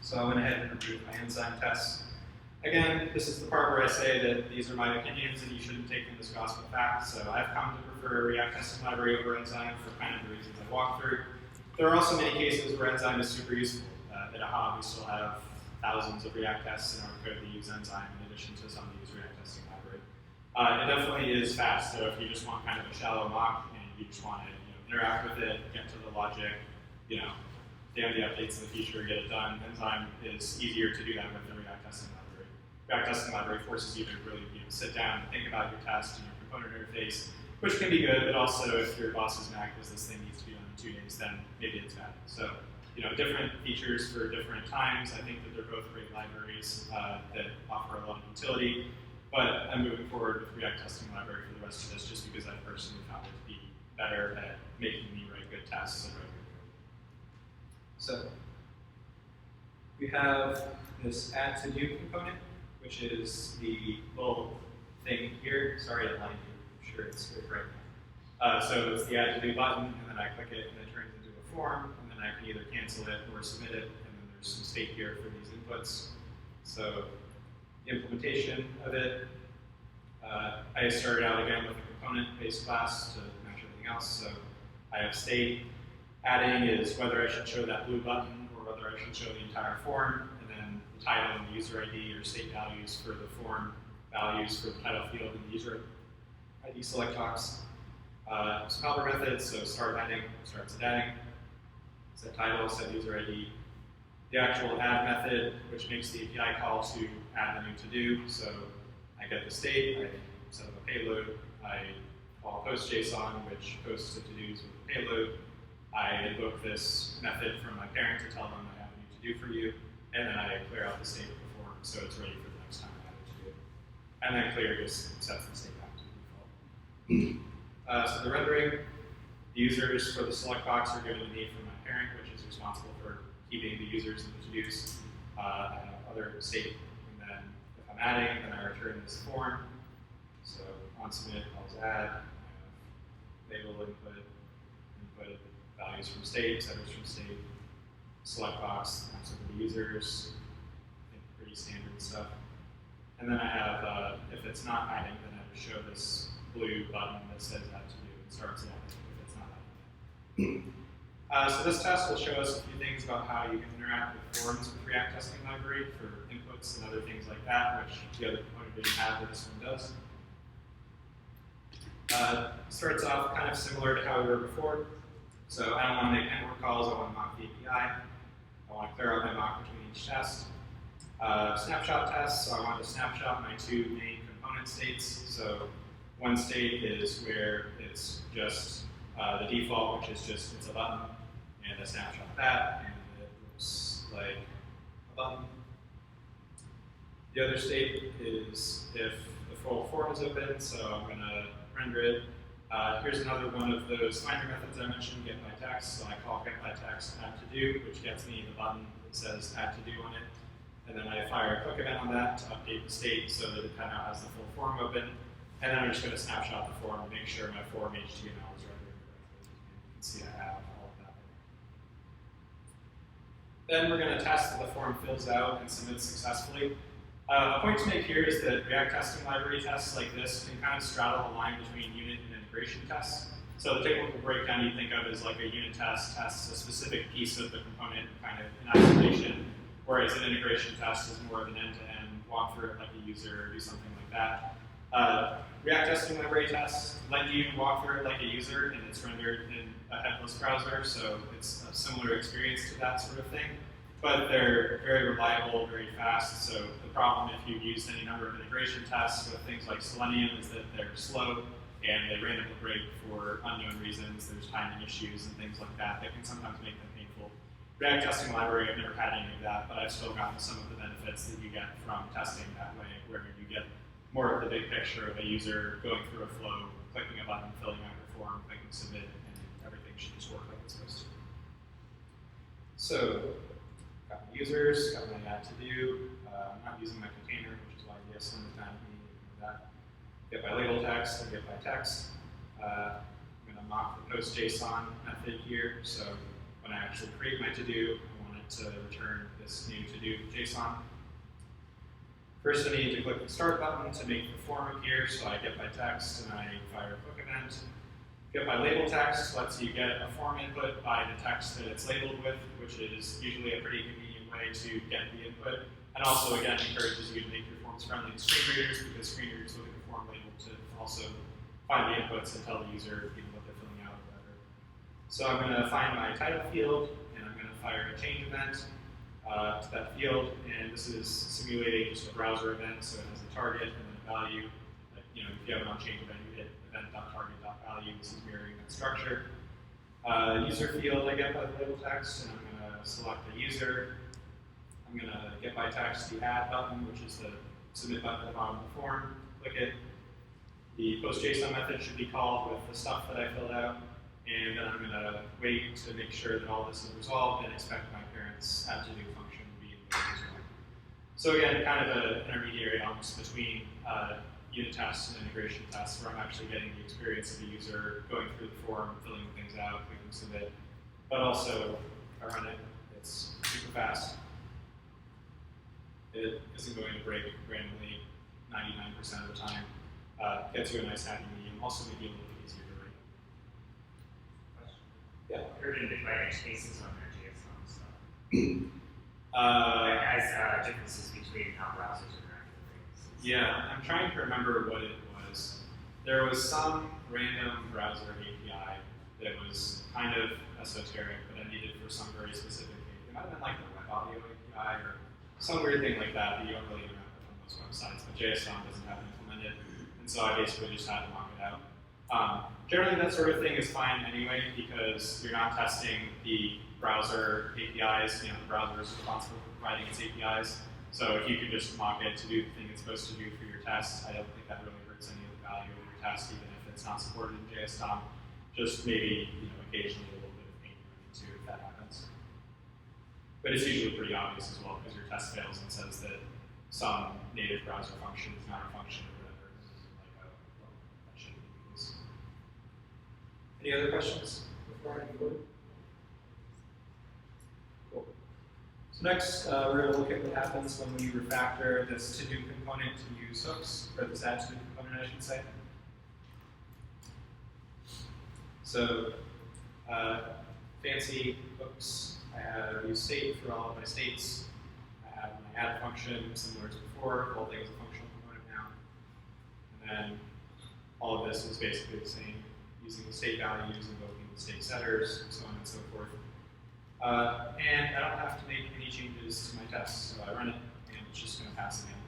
[SPEAKER 2] So I went ahead and reviewed my Enzyme tests. Again, this is the part where I say that these are my opinions and you shouldn't take them as gospel fact. So I've come to prefer React testing library over Enzyme for kind of the reasons I walked through. There are also many cases where Enzyme is super useful. At AHA, we still have thousands of React tests in our code that use Enzyme in addition to some that use React testing library. It definitely is fast, so if you just want kind of a shallow mock and you just want to interact with it, get to the logic, damn the updates in the feature, get it done, Enzyme is easier to do that with the React testing library. React testing library forces you to really sit down and think about your test and your component interface, which can be good, but also if your boss is mad because this thing needs to be done in 2 days, then maybe it's bad. So, different features for different times. I think that they're both great libraries that offer a lot of utility, but I'm moving forward with React testing library for the rest of this just because I personally found it to be better at making me write good tests and write good code. So we have this add to do component, which is the little thing here. Sorry to lie to you, I'm sure it's good right now. So it's the add to do button, and then I click it, and it turns into a form, and then I can either cancel it or submit it, and then there's some state here for these inputs. So the implementation of it, I started out again with a component-based class to match everything else. So I have state. Adding is whether I should show that blue button or whether I should show the entire form, and then the title and the user ID or state values for the form values for the title field and the user ID select box. Some helper methods, so start adding, starts at adding, set title, set user ID. The actual add method, which makes the API call to add the new to-do. So I get the state, I set up a payload, I call post.json, which posts the to-dos with the payload. I invoke this method from my parent to tell them I have a new to-do for you, and then I clear out the state of the form so it's ready for the next time I have a to-do. And then clear just sets the state back to the default. So the rendering, the users for the select box are given to me from my parent, which is responsible for keeping the users and the to-dos. I have other state, and then if I'm adding, then I return this form. So on submit, calls add, I have label input values from state, setters from state, select box, maps over the users, I think pretty standard stuff. And then I have, if it's not adding, then I would show this blue button that says add to do and starts adding if it's not adding. So this test will show us a few things about how you can interact with forms with React Testing Library for inputs and other things like that, which the other component didn't have, but this one does. Starts off kind of similar to how we were before. So I don't want to make network calls, I want to mock the API. I want to clear out my mock between each test. Snapshot tests, so I want to snapshot my two main component states. So one state is where it's just the default, which is just it's a button, and a snapshot of that, and it looks like a button. The other state is if the full form is open, so I'm going to render it. Here's another one of those finder methods I mentioned, get by text. So I call get by text add to do, which gets me the button that says add to do on it. And then I fire a quick event on that to update the state so that it kind of has the full form open. And then I'm just going to snapshot the form and make sure my form HTML is rendered correctly. You can see I have all of that there. Then we're going to test that the form fills out and submits successfully. A point to make here is that React Testing Library tests like this can kind of straddle the line between unit and integration tests. So the technical breakdown you think of is like a unit test tests a specific piece of the component kind of in isolation, whereas an integration test is more of an end-to-end walk through it like a user or do something like that. React Testing Library tests let you walk through it like a user, and it's rendered in a headless browser, so it's a similar experience to that sort of thing. But they're very reliable, very fast. So the problem if you've used any number of integration tests with things like Selenium is that they're slow and they randomly break for unknown reasons. There's timing issues and things like that that can sometimes make them painful. React Testing Library, I've never had any of that, but I've still gotten some of the benefits that you get from testing that way, where you get more of the big picture of a user going through a flow, clicking a button, filling out your form, clicking submit, and everything should just work like it's supposed to. So, got my users, got my add to do. I'm not using my container, which is why ESM is down me that. Get by label text and get by text. I'm going to mock the post.json method here. So when I actually create my to-do, I want it to return this new to-do JSON. First, I need to click the start button to make the form appear. So I get by text and I fire a quick event. Get by label text lets you get a form input by the text that it's labeled with, which is usually a pretty convenient way to get the input. And also, again, encourages you to make your forms friendly to screen readers, because screen readers look at the form label to also find the inputs and tell the user what they're filling out or whatever. So I'm going to find my title field, and I'm going to fire a change event to that field. And this is simulating just a browser event, so it has a target and then a value. Like, if you have an on-change event, you hit event.target.value. This is mirroring that structure. User field I get by the label text, and I'm going to select the user. I'm going to get by text the add button, which is the submit button at the bottom of the form. Click it. The post.json method should be called with the stuff that I filled out. And then I'm going to wait to make sure that all this is resolved and expect my parent's add to do function to be resolved. So again, kind of an intermediary almost between unit tests and integration tests, where I'm actually getting the experience of the user going through the form, filling things out, clicking submit. But also, if I run it, it's super fast. It isn't going to break randomly 99% of the time. Gets you a nice happy medium, also maybe a little bit easier to write. Yeah.
[SPEAKER 1] There have been like edge cases on their JSON stuff. As differences between how browsers interact with things.
[SPEAKER 2] Yeah, I'm trying to remember what it was. There was some random browser API that was kind of esoteric, but I needed for some very specific thing. It might have been like the web audio API or some weird thing like that that you don't really interact with on most websites, but JSON doesn't have it implemented, and so I basically just had to mock it out. Generally, that sort of thing is fine anyway because you're not testing the browser APIs. The browser is responsible for providing its APIs. So if you could just mock it to do the thing it's supposed to do for your tests, I don't think that really hurts any of the value of your test, even if it's not supported in JSDOM. Just maybe occasionally a little bit of pain running into if that happens. But it's usually pretty obvious as well because your test fails and says that some native browser function is not a function or whatever. Like, well, that shouldn't be the case. Any other questions before I conclude? Cool. So next, we're going to look at what happens when we refactor this to-do component to use hooks, or this add to-do component, I should say. So, fancy hooks. I have use state for all of my states. I have my add function, similar to before. The whole thing is a functional component now. And then all of this is basically the same, using the state values, invoking the state setters, so on and so forth. And I don't have to make any changes to my tests, so I run it, and it's just going to pass again.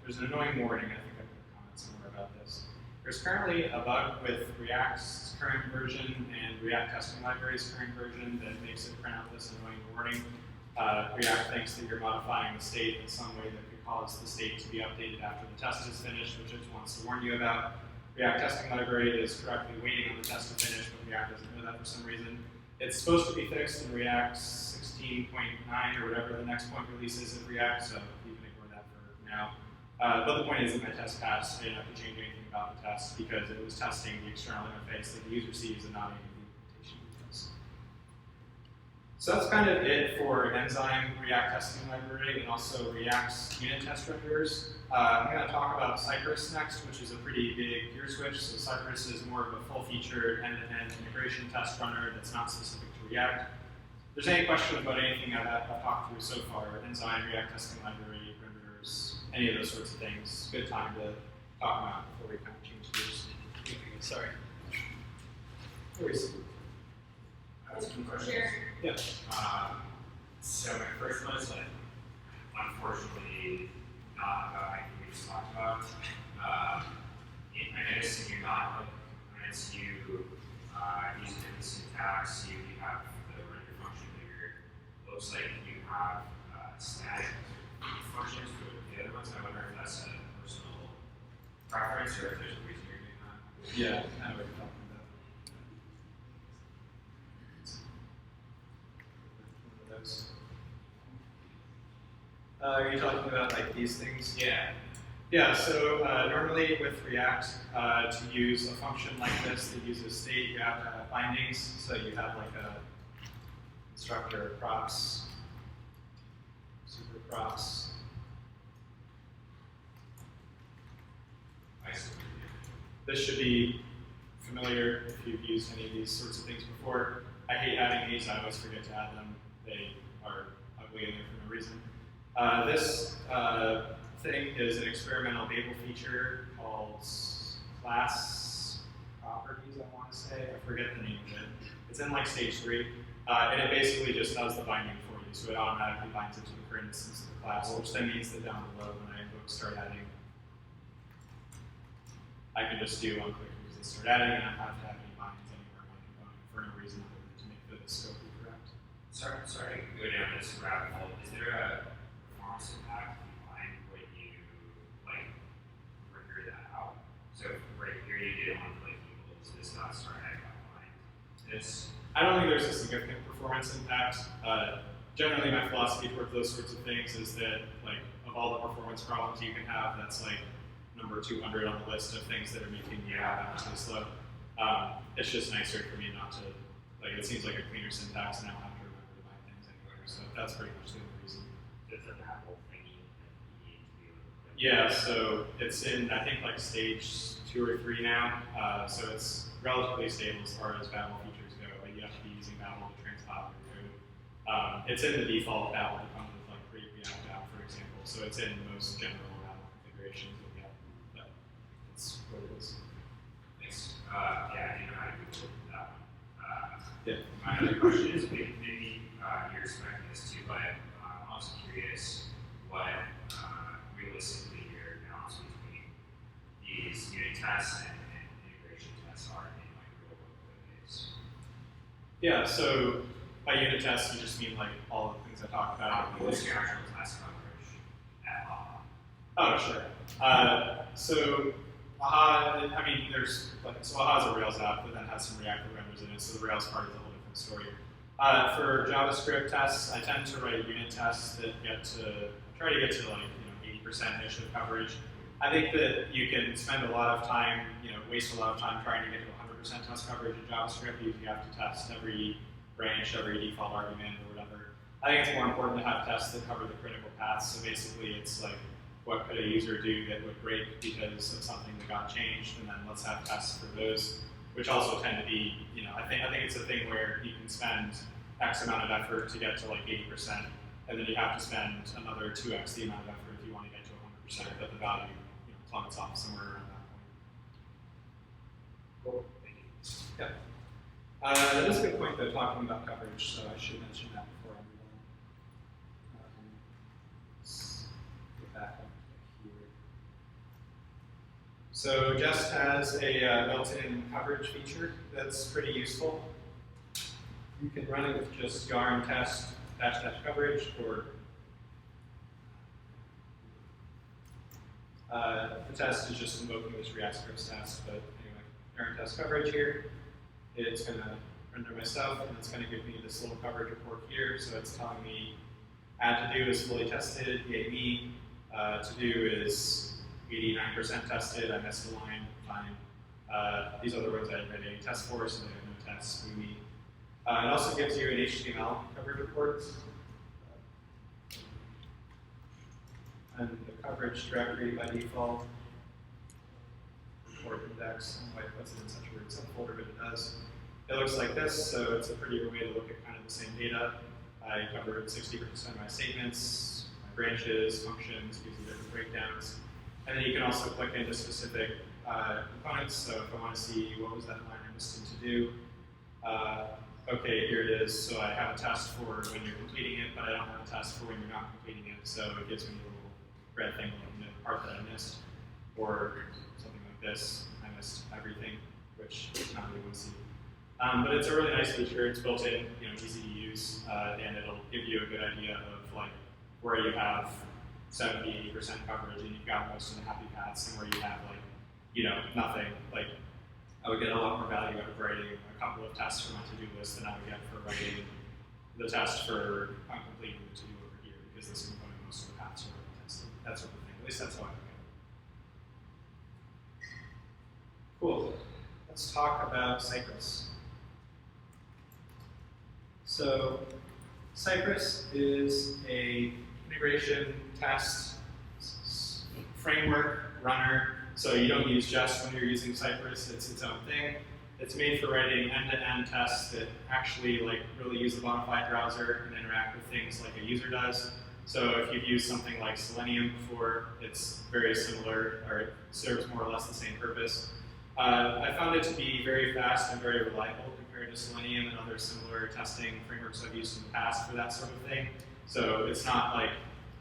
[SPEAKER 2] There's an annoying warning. I think I put a comment somewhere about this. There's currently a bug with React's current version and React testing library's current version that makes it print out this annoying warning. React thinks that you're modifying the state in some way that could cause the state to be updated after the test is finished, which it wants to warn you about. React testing library is correctly waiting on the test to finish, but React doesn't know that for some reason. It's supposed to be fixed in React 16.9 or whatever the next point release is of React, so you can ignore that for now. But the point is that my test passed. I didn't have to change anything about the test because it was testing the external interface that the user sees and not any of the implementation details. So that's kind of it for Enzyme, React testing library, and also React's unit test renderers. I'm going to talk about Cypress next, which is a pretty big gear switch. So Cypress is more of a full-featured end-to-end integration test runner that's not specific to React. If there's any question about anything I've talked through so far, Enzyme, React testing library, renderers, any of those sorts of things, good time to talk about before we kind of change gears. Sorry. No worries.
[SPEAKER 1] I have some questions.
[SPEAKER 4] Sure.
[SPEAKER 2] Yeah.
[SPEAKER 1] So my first one is like, unfortunately, not about anything we just talked about. I noticed in your non-hook components, you use different syntax. You have the render function here. Looks like you have static functions for the other ones. I wonder if that's a personal preference or if there's a reason you're doing that.
[SPEAKER 2] Yeah, I know what you're talking about. One of those. Are you talking about like these things?
[SPEAKER 1] Yeah.
[SPEAKER 2] Yeah, so normally with React, to use a function like this that uses state, you have to have bindings. So you have like a constructor props, super props. This should be familiar if you've used any of these sorts of things before. I hate adding these, I always forget to add them. They are ugly in there for no reason. This thing is an experimental Babel feature called class properties, I want to say. I forget the name of it. It's in like stage 3. And it basically just does the binding for you. So it automatically binds it to the current instance of the class, which then means that down below when I start adding, I can just do one click and start adding, and I don't have to have any bindings anywhere in my component for no reason other than to make the scope be correct.
[SPEAKER 1] Sorry to go down this rabbit hole. Is there a performance impact behind when you like render that out? So right here you did one click equals this dot start adding behind this.
[SPEAKER 2] I don't think there's a significant performance impact. Generally, my philosophy towards those sorts of things is that, like, of all the performance problems you can have, that's like number 200 on the list of things that are making the app actually slow. It's just nicer for me not to, like, it seems like a cleaner syntax and I don't have to remember to bind things anywhere. So that's pretty much the only reason.
[SPEAKER 1] There's a Babel thingy that you need to be able to.
[SPEAKER 2] Yeah, so it's in, I think, like stage 2 or 3 now. So it's relatively stable as far as Babel features go, but you have to be using Babel to transpile your code. It's in the default Babel that comes with like Create React app, for example. So it's in most general Babel configurations that we have, but it's what it is.
[SPEAKER 1] Thanks. Yeah, I do know how to Google that one.
[SPEAKER 2] Yeah.
[SPEAKER 1] My other question is maybe you're expecting this too, but I'm also curious what realistically your balance between these unit tests and integration tests are in like real world code base.
[SPEAKER 2] Yeah, so by unit tests, you just mean like all the things I talked about.
[SPEAKER 1] What's your actual test coverage at AHA?
[SPEAKER 2] Oh, sure. So AHA, I mean, there's like, so AHA is a Rails app that then has some React renders in it, so the Rails part is a whole different story. For JavaScript tests, I tend to write unit tests that try to get to like 80%-ish of coverage. I think that you can spend a lot of time, waste a lot of time trying to get to 100% test coverage in JavaScript because you have to test every branch, every default argument, or whatever. I think it's more important to have tests that cover the critical paths. So basically, it's like, what could a user do that would break because of something that got changed, and then let's have tests for those, which also tend to be, I think it's a thing where you can spend X amount of effort to get to like 80%, and then you have to spend another 2x the amount of effort if you want to get to 100%, but the value plummets off somewhere around that point.
[SPEAKER 1] Cool. Thank you.
[SPEAKER 2] Yeah. That is a good point though, talking about coverage, so I should mention that before I move on. Let's get back up here. So Jest has a built-in coverage feature that's pretty useful. You can run it with just yarn test -- coverage, or the test is just invoking this React scripts test, but anyway, yarn test coverage here. It's going to render my stuff, and it's going to give me this little coverage report here. So it's telling me add to do is fully tested, yay me. To do is 89% tested, I missed a line, fine. These other ones I didn't write any tests for, so they have no tests, me. It also gives you an HTML coverage report. And the coverage directory by default, report index, I don't know why it puts it in such a weird subfolder, but it does. It looks like this, so it's a pretty good way to look at kind of the same data. I covered 60% of my statements, my branches, functions, gives you different breakdowns. And then you can also click into specific components. So if I want to see what was that line I missed to do, okay, here it is. So I have a test for when you're completing it, but I don't have a test for when you're not completing it. So it gives me a little red thing like the part that I missed, or something like this. I missed everything, which not really want to see. But it's a really nice feature. It's built in, easy to use, and it'll give you a good idea of like where you have 70-80% coverage and you've got most of the happy paths, and where you have like, nothing. Like I would get a lot more value out of writing a couple of tests for my to-do list than I would get for writing the test for completing the to-do over here, because this component most of the paths are already tested. That sort of thing. At least that's how I look at it. Cool. Let's talk about Cypress. So Cypress is a integration test framework runner. So you don't use Jest when you're using Cypress. It's its own thing. It's made for writing end-to-end tests that actually really use the bona fide browser and interact with things like a user does. So if you've used something like Selenium before, it's very similar, or it serves more or less the same purpose. I found it to be very fast and very reliable compared to Selenium and other similar testing frameworks I've used in the past for that sort of thing. So it's not like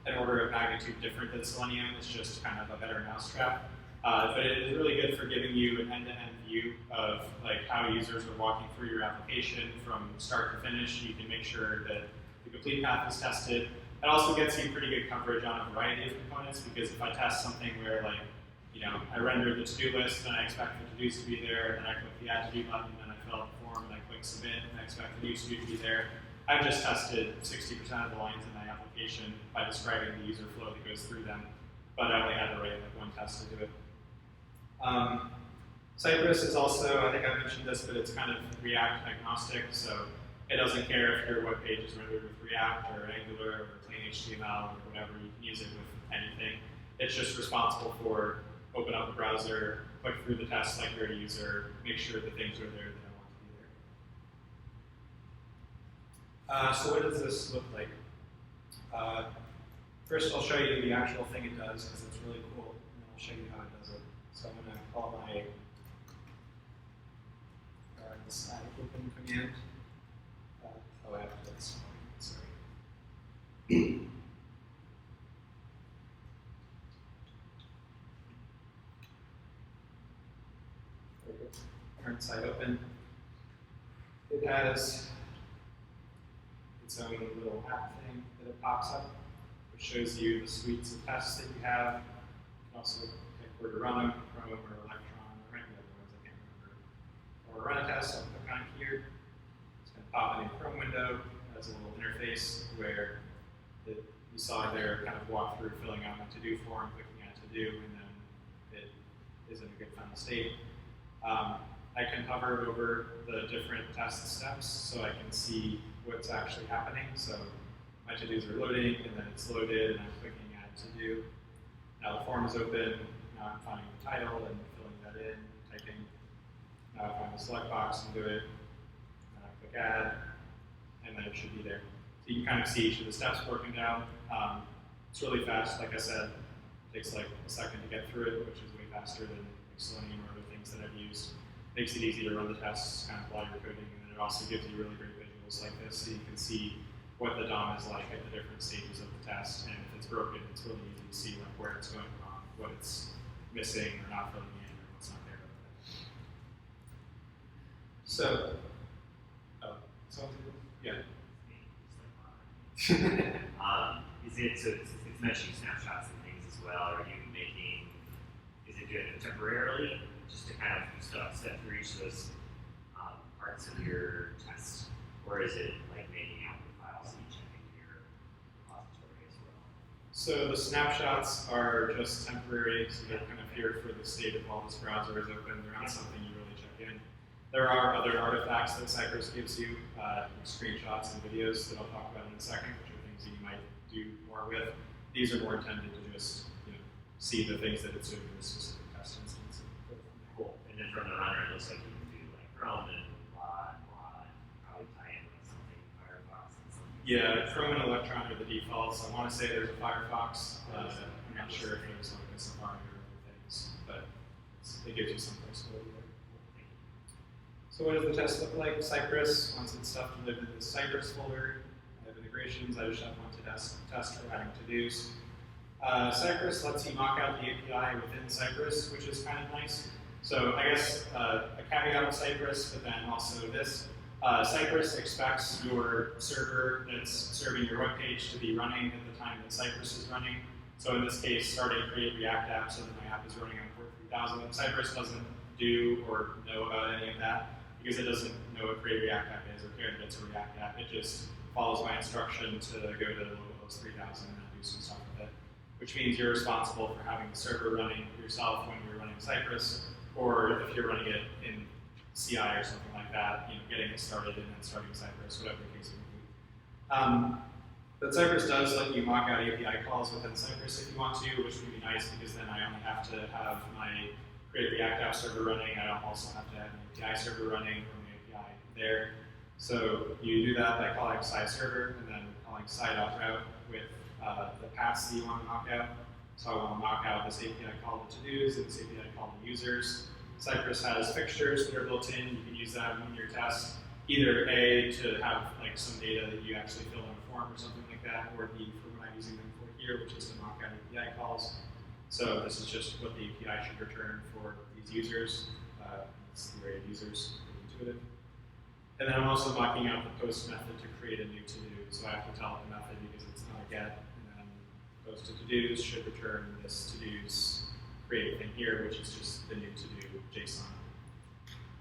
[SPEAKER 2] an order of magnitude different than Selenium, it's just kind of a better mousetrap. But it is really good for giving you an end-to-end view of how users are walking through your application from start to finish. You can make sure that the complete path is tested. It also gets you pretty good coverage on a variety of components, because if I test something where I render the to-do list and I expect the to-dos to be there, and then I click the add to-do button, and I fill out the form, and I click submit, and I expect the new to-do to be there. I've just tested 60% of the lines in my application by describing the user flow that goes through them, but I only had to write one test to do it. Cypress is also, I think I mentioned this, but it's kind of React agnostic, so It doesn't care if your web page is rendered with React or Angular or plain HTML or whatever. You can use it with anything. It's just responsible for open up the browser, click through the tests like you're a user, make sure the things are there that I want to be there. So what does this look like? First, I'll show you the actual thing it does because it's really cool, and I'll show you how it does it. So I'm going to call my this add open command. I have to do this one. Sorry. Current site open. It has its own little app thing that it pops up, which shows you the suites of tests that you have. You can also pick where to run them, Chrome or Electron, or any other ones I can't remember. Or run a test, I'll click on here. It's going to pop in a Chrome window. It has a little interface where you saw there kind of walk through filling out my to-do form, clicking on to-do, and then it is in a good final state. I can hover over the different test steps so I can see what's actually happening. So my to-dos are loading, and then it's loaded, and I'm clicking add to-do. Now the form is open. Now I'm finding the title and filling that in, typing. Now I find the select box and do it. And I click add, and then it should be there. So you can kind of see each of the steps broken down. It's really fast, like I said. It takes like a second to get through it, which is way faster than Selenium or other things that I've used. Makes it easy to run the tests kind of while you're coding, and then it also gives you really great visuals like this, so you can see what the DOM is like at the different stages of the test, and if it's broken, it's really easy to see like where it's going wrong, what it's missing or not filling in, or what's not there. So, yeah.
[SPEAKER 4] It's mentioning snapshots and things as well. Are you making, is it doing it temporarily, just to kind of step through each of those parts of your test, or is it like making output files that you check into your repository as well?
[SPEAKER 2] So the snapshots are just temporary, so they're kind of here for the state of while this browser is open. They're not something you really check in. There are other artifacts that Cypress gives you, screenshots and videos that I'll talk about in a second, which are things that you might do more with. These are more intended to just see the things that it's doing in a specific test instance.
[SPEAKER 4] Cool. And then from the runner, it looks like you can do like Chrome and probably tie in with something, Firefox and something.
[SPEAKER 2] Yeah, Chrome and Electron are the defaults. I want to say there's a Firefox. I'm not sure if there's like a Safari or other things, but it gives you some flexibility there. So what does the test look like? Cypress, once it's stuff to live in the Cypress folder. I have integrations. I just have one to test for adding to-dos. Cypress lets you mock out the API within Cypress, which is kind of nice. So I guess a caveat of Cypress, but then also this. Cypress expects your server that's serving your web page to be running at the time that Cypress is running. So in this case, starting Create React App so that my app is running on port 3000. Cypress doesn't do or know about any of that because it doesn't know what Create React App is or care that it's a React app. It just follows my instruction to go to localhost 3000 and do some stuff with it, which means you're responsible for having the server running yourself when you're running Cypress, or if you're running it in CI or something like that, getting it started and then starting Cypress, whatever the case may be. But Cypress does let you mock out API calls within Cypress if you want to, which would be nice because then I only have to have my Create React App server running. I don't also have to have an API server running or an API there. So you do that by calling server and then calling sci.route with the paths that you want to mock out. So I want to mock out this API call to to-dos and this API call to users. Cypress has fixtures that are built in. You can use them in your test. Either A, to have like some data that you actually fill in a form or something like that, or B, for what I'm using them for here, which is to mock out API calls. So this is just what the API should return for these users. It's the array of users, intuitive. And then I'm also mocking out the post method to create a new to-do. So I have to tell it the method because it's not a get. And then post to to-dos should return this to-dos create thing here, which is just the new to-do JSON.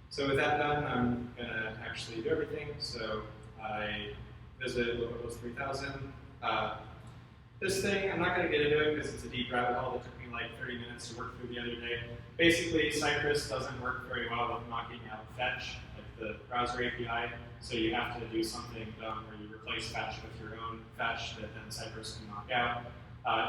[SPEAKER 2] So with that done, I'm going to actually do everything. So I visit localhost 3000. This thing, I'm not going to get into it because it's a deep rabbit hole that took me like 30 minutes to work through the other day. Basically, Cypress doesn't work very well with mocking out fetch, like the browser API, so you have to do something dumb where you replace fetch with your own fetch that then Cypress can knock out.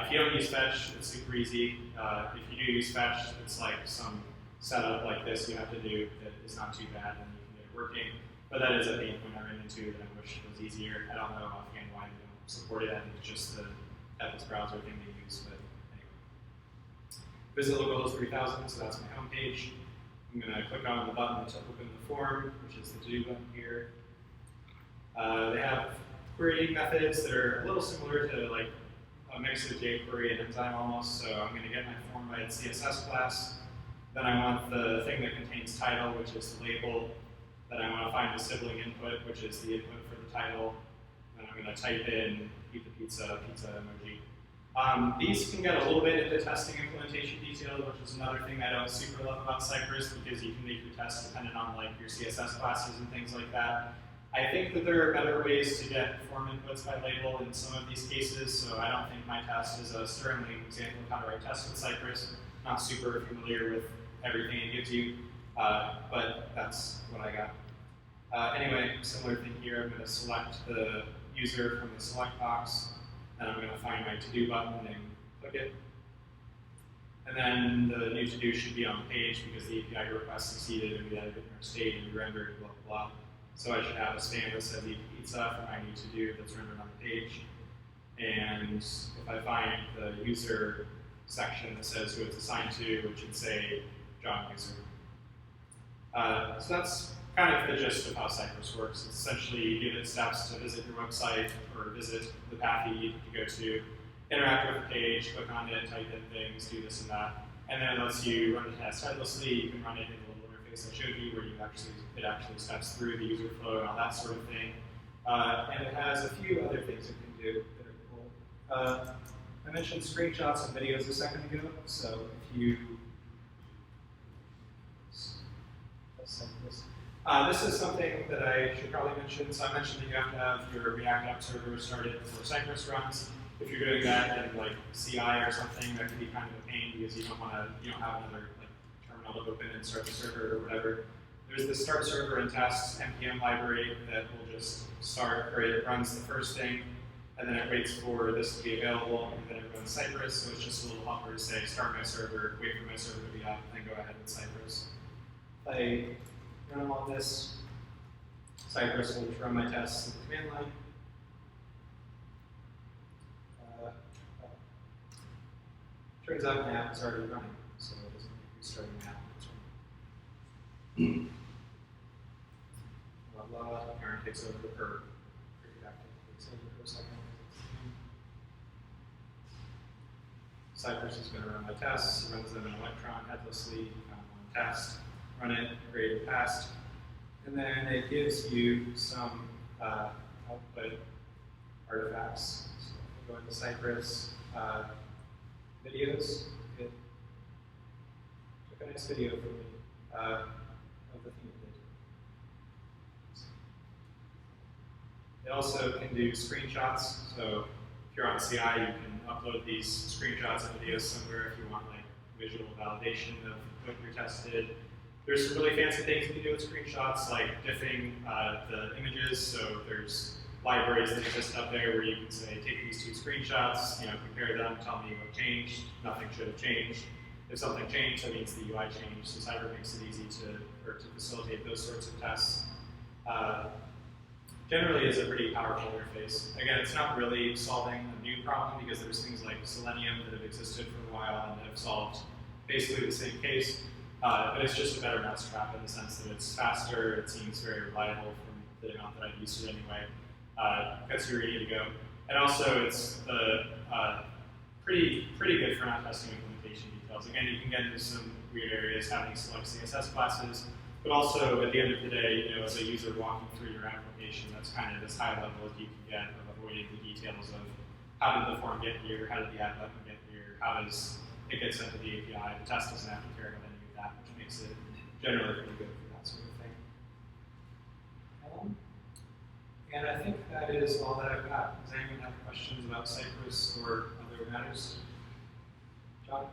[SPEAKER 2] If you don't use fetch, it's super easy. If you do use fetch, it's like some setup like this you have to do that is not too bad, and you can get it working. But that is a pain point I ran into that I wish it was easier. I don't know offhand why they don't support it. I think it's just the FS browser thing they use, but anyway. Visit localhost 3000, so that's my home page. I'm going to click on the button to open the form, which is the to-do button here. They have querying methods that are a little similar to like a mix of jQuery and Enzyme almost. So I'm going to get my form by its CSS class. Then I want the thing that contains title, which is the label. Then I want to find the sibling input, which is the input for the title. Then I'm going to type in eat the pizza emoji. These can get a little bit into testing implementation detail, which is another thing I don't super love about Cypress, because you can make your tests dependent on like your CSS classes and things like that. I think that there are better ways to get form inputs by label in some of these cases, so I don't think my test is a sterling example of how to write tests with Cypress. Not super familiar with everything it gives you, but that's what I got. Anyway, similar thing here, I'm going to select the user from the select box, and I'm going to find my to-do button and click it. And then the new to-do should be on the page because the API request succeeded and we added it in our state and we rendered blah, blah, blah. So I should have a span that says eat pizza for my new to-do that's rendered on the page. And if I find the user section that says who it's assigned to, it should say John user. So that's kind of the gist of how Cypress works. It's essentially you give it steps to visit your website or visit the path you need to go to, interact with the page, click on it, type in things, do this and that. And then it lets you run the test headlessly. You can run it in the little interface I showed you where it actually steps through the user flow and all that sort of thing. And it has a few other things it can do that are cool. I mentioned screenshots and videos a second ago, so if you this is something that I should probably mention. So I mentioned that you have to have your React app server started before Cypress runs. If you're doing that in like CI or something, that can be kind of a pain because you don't have another like terminal to open and start the server or whatever. There's the start server and test npm library that will just start, or it runs the first thing, and then it waits for this to be available, and then it runs Cypress. So it's just a little helper to say start my server, wait for my server to be up, and then go ahead with Cypress. If I run all this, Cypress will run my tests in the command line. Turns out my app is already running, so it doesn't need restarting my app. Blah, blah, Aaron takes over the curve. Takes over for a second. Cypress is going to run my tests, runs them in Electron headlessly, found one test, run it, create a test, and then it gives you some output artifacts. So go into Cypress, videos. It took a nice video for me of the thing it did. It also can do screenshots. So if you're on CI, you can upload these screenshots and videos somewhere if you want like visual validation of what you tested. There's some really fancy things you can do with screenshots, like diffing the images. So there's libraries that exist up there where you can say, take these two screenshots, compare them, tell me what changed. Nothing should have changed. If something changed, that means the UI changed. So Cyber makes it easy to facilitate those sorts of tests. Generally, is a pretty powerful interface. Again, it's not really solving a new problem because there's things like Selenium that have existed for a while and have solved basically the same case. But it's just a better mousetrap in the sense that it's faster, it seems very reliable from the amount that I've used it anyway. Gets you ready to go. And also it's pretty good for not testing implementation details. Again, you can get into some weird areas having select CSS classes, but also at the end of the day, as a user walking through your application, that's kind of as high level as you can get of avoiding the details of how did the form get here, how did the add button get here, how does it get sent to the API. The test doesn't have to care about any of that, which makes it generally pretty good for that sort of thing. And I think that is all that I've got. Does anyone have questions about Cypress or other matters? John?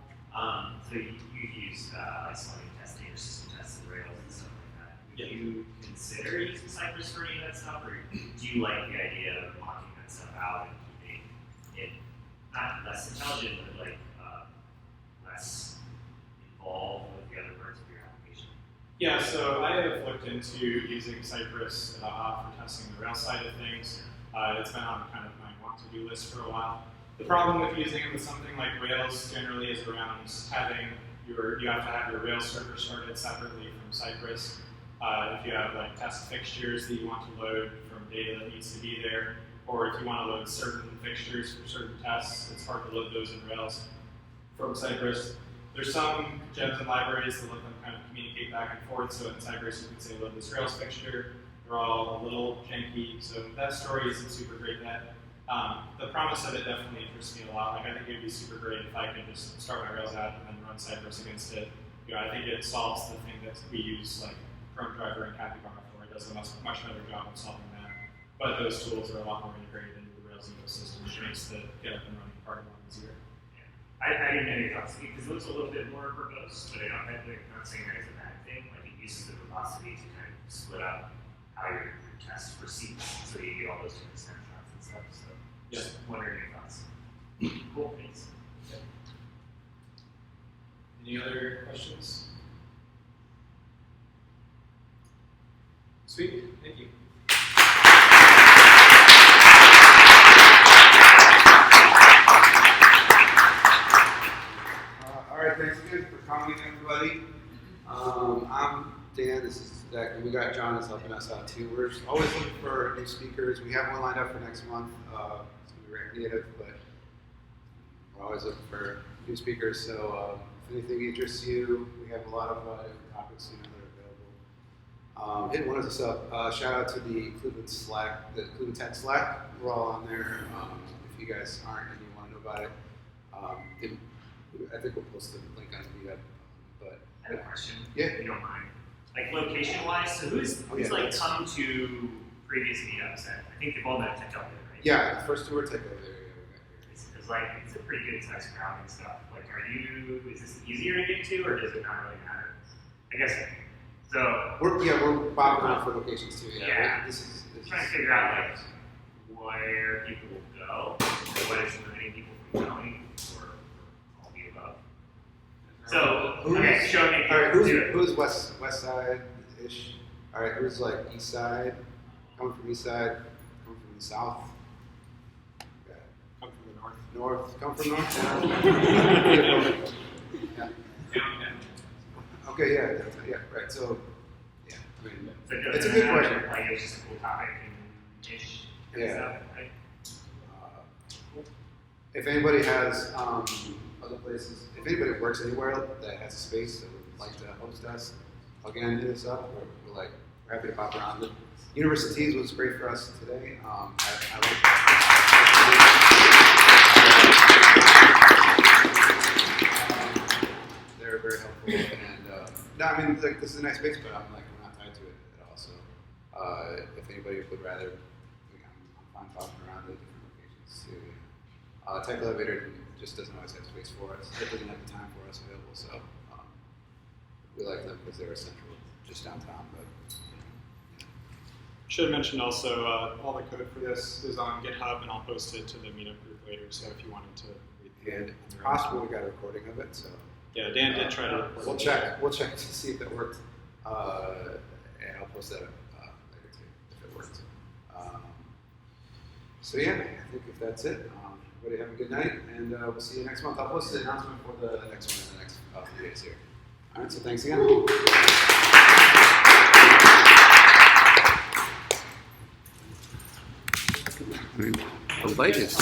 [SPEAKER 4] So you use isolating testing or system tests and Rails and stuff like that.
[SPEAKER 2] Yeah.
[SPEAKER 4] Do you consider using Cypress for any of that stuff, or do you like the idea of locking that stuff out and keeping it not less intelligent, but like less involved with the other parts of your application?
[SPEAKER 2] Yeah, so I have looked into using Cypress for testing the Rails side of things. It's been on kind of my want-to-do list for a while. The problem with using it with something like Rails generally is around having you have to have your Rails server started separately from Cypress. If you have like test fixtures that you want to load from data that needs to be there, or if you want to load certain fixtures for certain tests, it's hard to load those in Rails from Cypress. There's some gems and libraries that let them kind of communicate back and forth. So in Cypress, you can say load this Rails fixture. They're all a little janky, so that story isn't super great yet. The promise of it definitely interests me a lot. Like I think it would be super great if I could just start my Rails app and then run Cypress against it. You know, I think it solves the thing that we use like Chrome Driver and Capybara for. It does a much better job of solving that. But those tools are a lot more integrated into the Rails ecosystem, which makes the get up and running part a lot easier.
[SPEAKER 4] I didn't know your thoughts because it looks a little bit more verbose, but I'm not saying that it's a bad thing. Like it uses the verbosity to kind of split up how your test proceeds, so you get all those different snapshots and stuff. So just wondering your thoughts. Cool, thanks.
[SPEAKER 2] Any other questions? Sweet, thank you.
[SPEAKER 5] All right, thanks again for coming, everybody. I'm Dan, this is Zach, and we got John that's helping us out too. We're always looking for new speakers. We have one lined up for next month. It's going to be React Meetup, but we're always looking for new speakers. So if anything interests you, we have a lot of different topics that are available. Hit one of us up. Shout out to the Cleveland Slack, the Cleveland Tech Slack. We're all on there. If you guys aren't and you want to know about it, I think we'll post the link on the meetup. But
[SPEAKER 4] I have a question.
[SPEAKER 5] Yeah.
[SPEAKER 4] If you don't mind. Like location-wise, so who's like come to previous meetups? I think they've all met Tech Elevator, right?
[SPEAKER 5] Yeah, the first two were Tech Elevator.
[SPEAKER 4] It's like it's a pretty good size crowd and stuff. Like, is this easier to get to, or does it not really matter? I guess so.
[SPEAKER 5] We're bobbing around for locations too.
[SPEAKER 4] Yeah.
[SPEAKER 5] This is
[SPEAKER 4] Trying to figure out like where people will go, or what is limiting people from going, or all the above. So, okay, show me.
[SPEAKER 5] All right, who's west side ish? All right, who's like east side? Coming from east side, coming from the south. Okay.
[SPEAKER 2] Come from the north.
[SPEAKER 5] North, come from north. Yeah. Okay, yeah, right. So, yeah, I mean,
[SPEAKER 4] So
[SPEAKER 5] it's a good question.
[SPEAKER 4] Like it's just a cool topic and ish. And
[SPEAKER 5] Yeah.
[SPEAKER 4] stuff, right?
[SPEAKER 5] If anybody has other places, if anybody works anywhere that has a space that would like to host us, again, hit us up. We're happy to pop around. The universities was great for us today. They're very helpful, and no, I mean, like, this is a nice space, but I'm not tied to it at all. So, if anybody would rather, I'm fine popping around the different locations too. Tech Elevator just doesn't always have space for us. It doesn't have the time for us available, so we like them because they're central, just downtown. But
[SPEAKER 2] Should have mentioned also all the code for this is on GitHub, and I'll post it to the meetup group later. So if you wanted to read through
[SPEAKER 5] and
[SPEAKER 2] it,
[SPEAKER 5] it's possible we got a recording of it. So
[SPEAKER 2] yeah, Dan did try to record
[SPEAKER 5] we'll
[SPEAKER 2] it.
[SPEAKER 5] check to see if that worked, and I'll post that later too if it worked. So yeah, I think if that's it. Everybody have a good night, and we'll see you next month. I'll post the announcement for the next one in the next few days here. All right, so thanks again. I mean, the light is.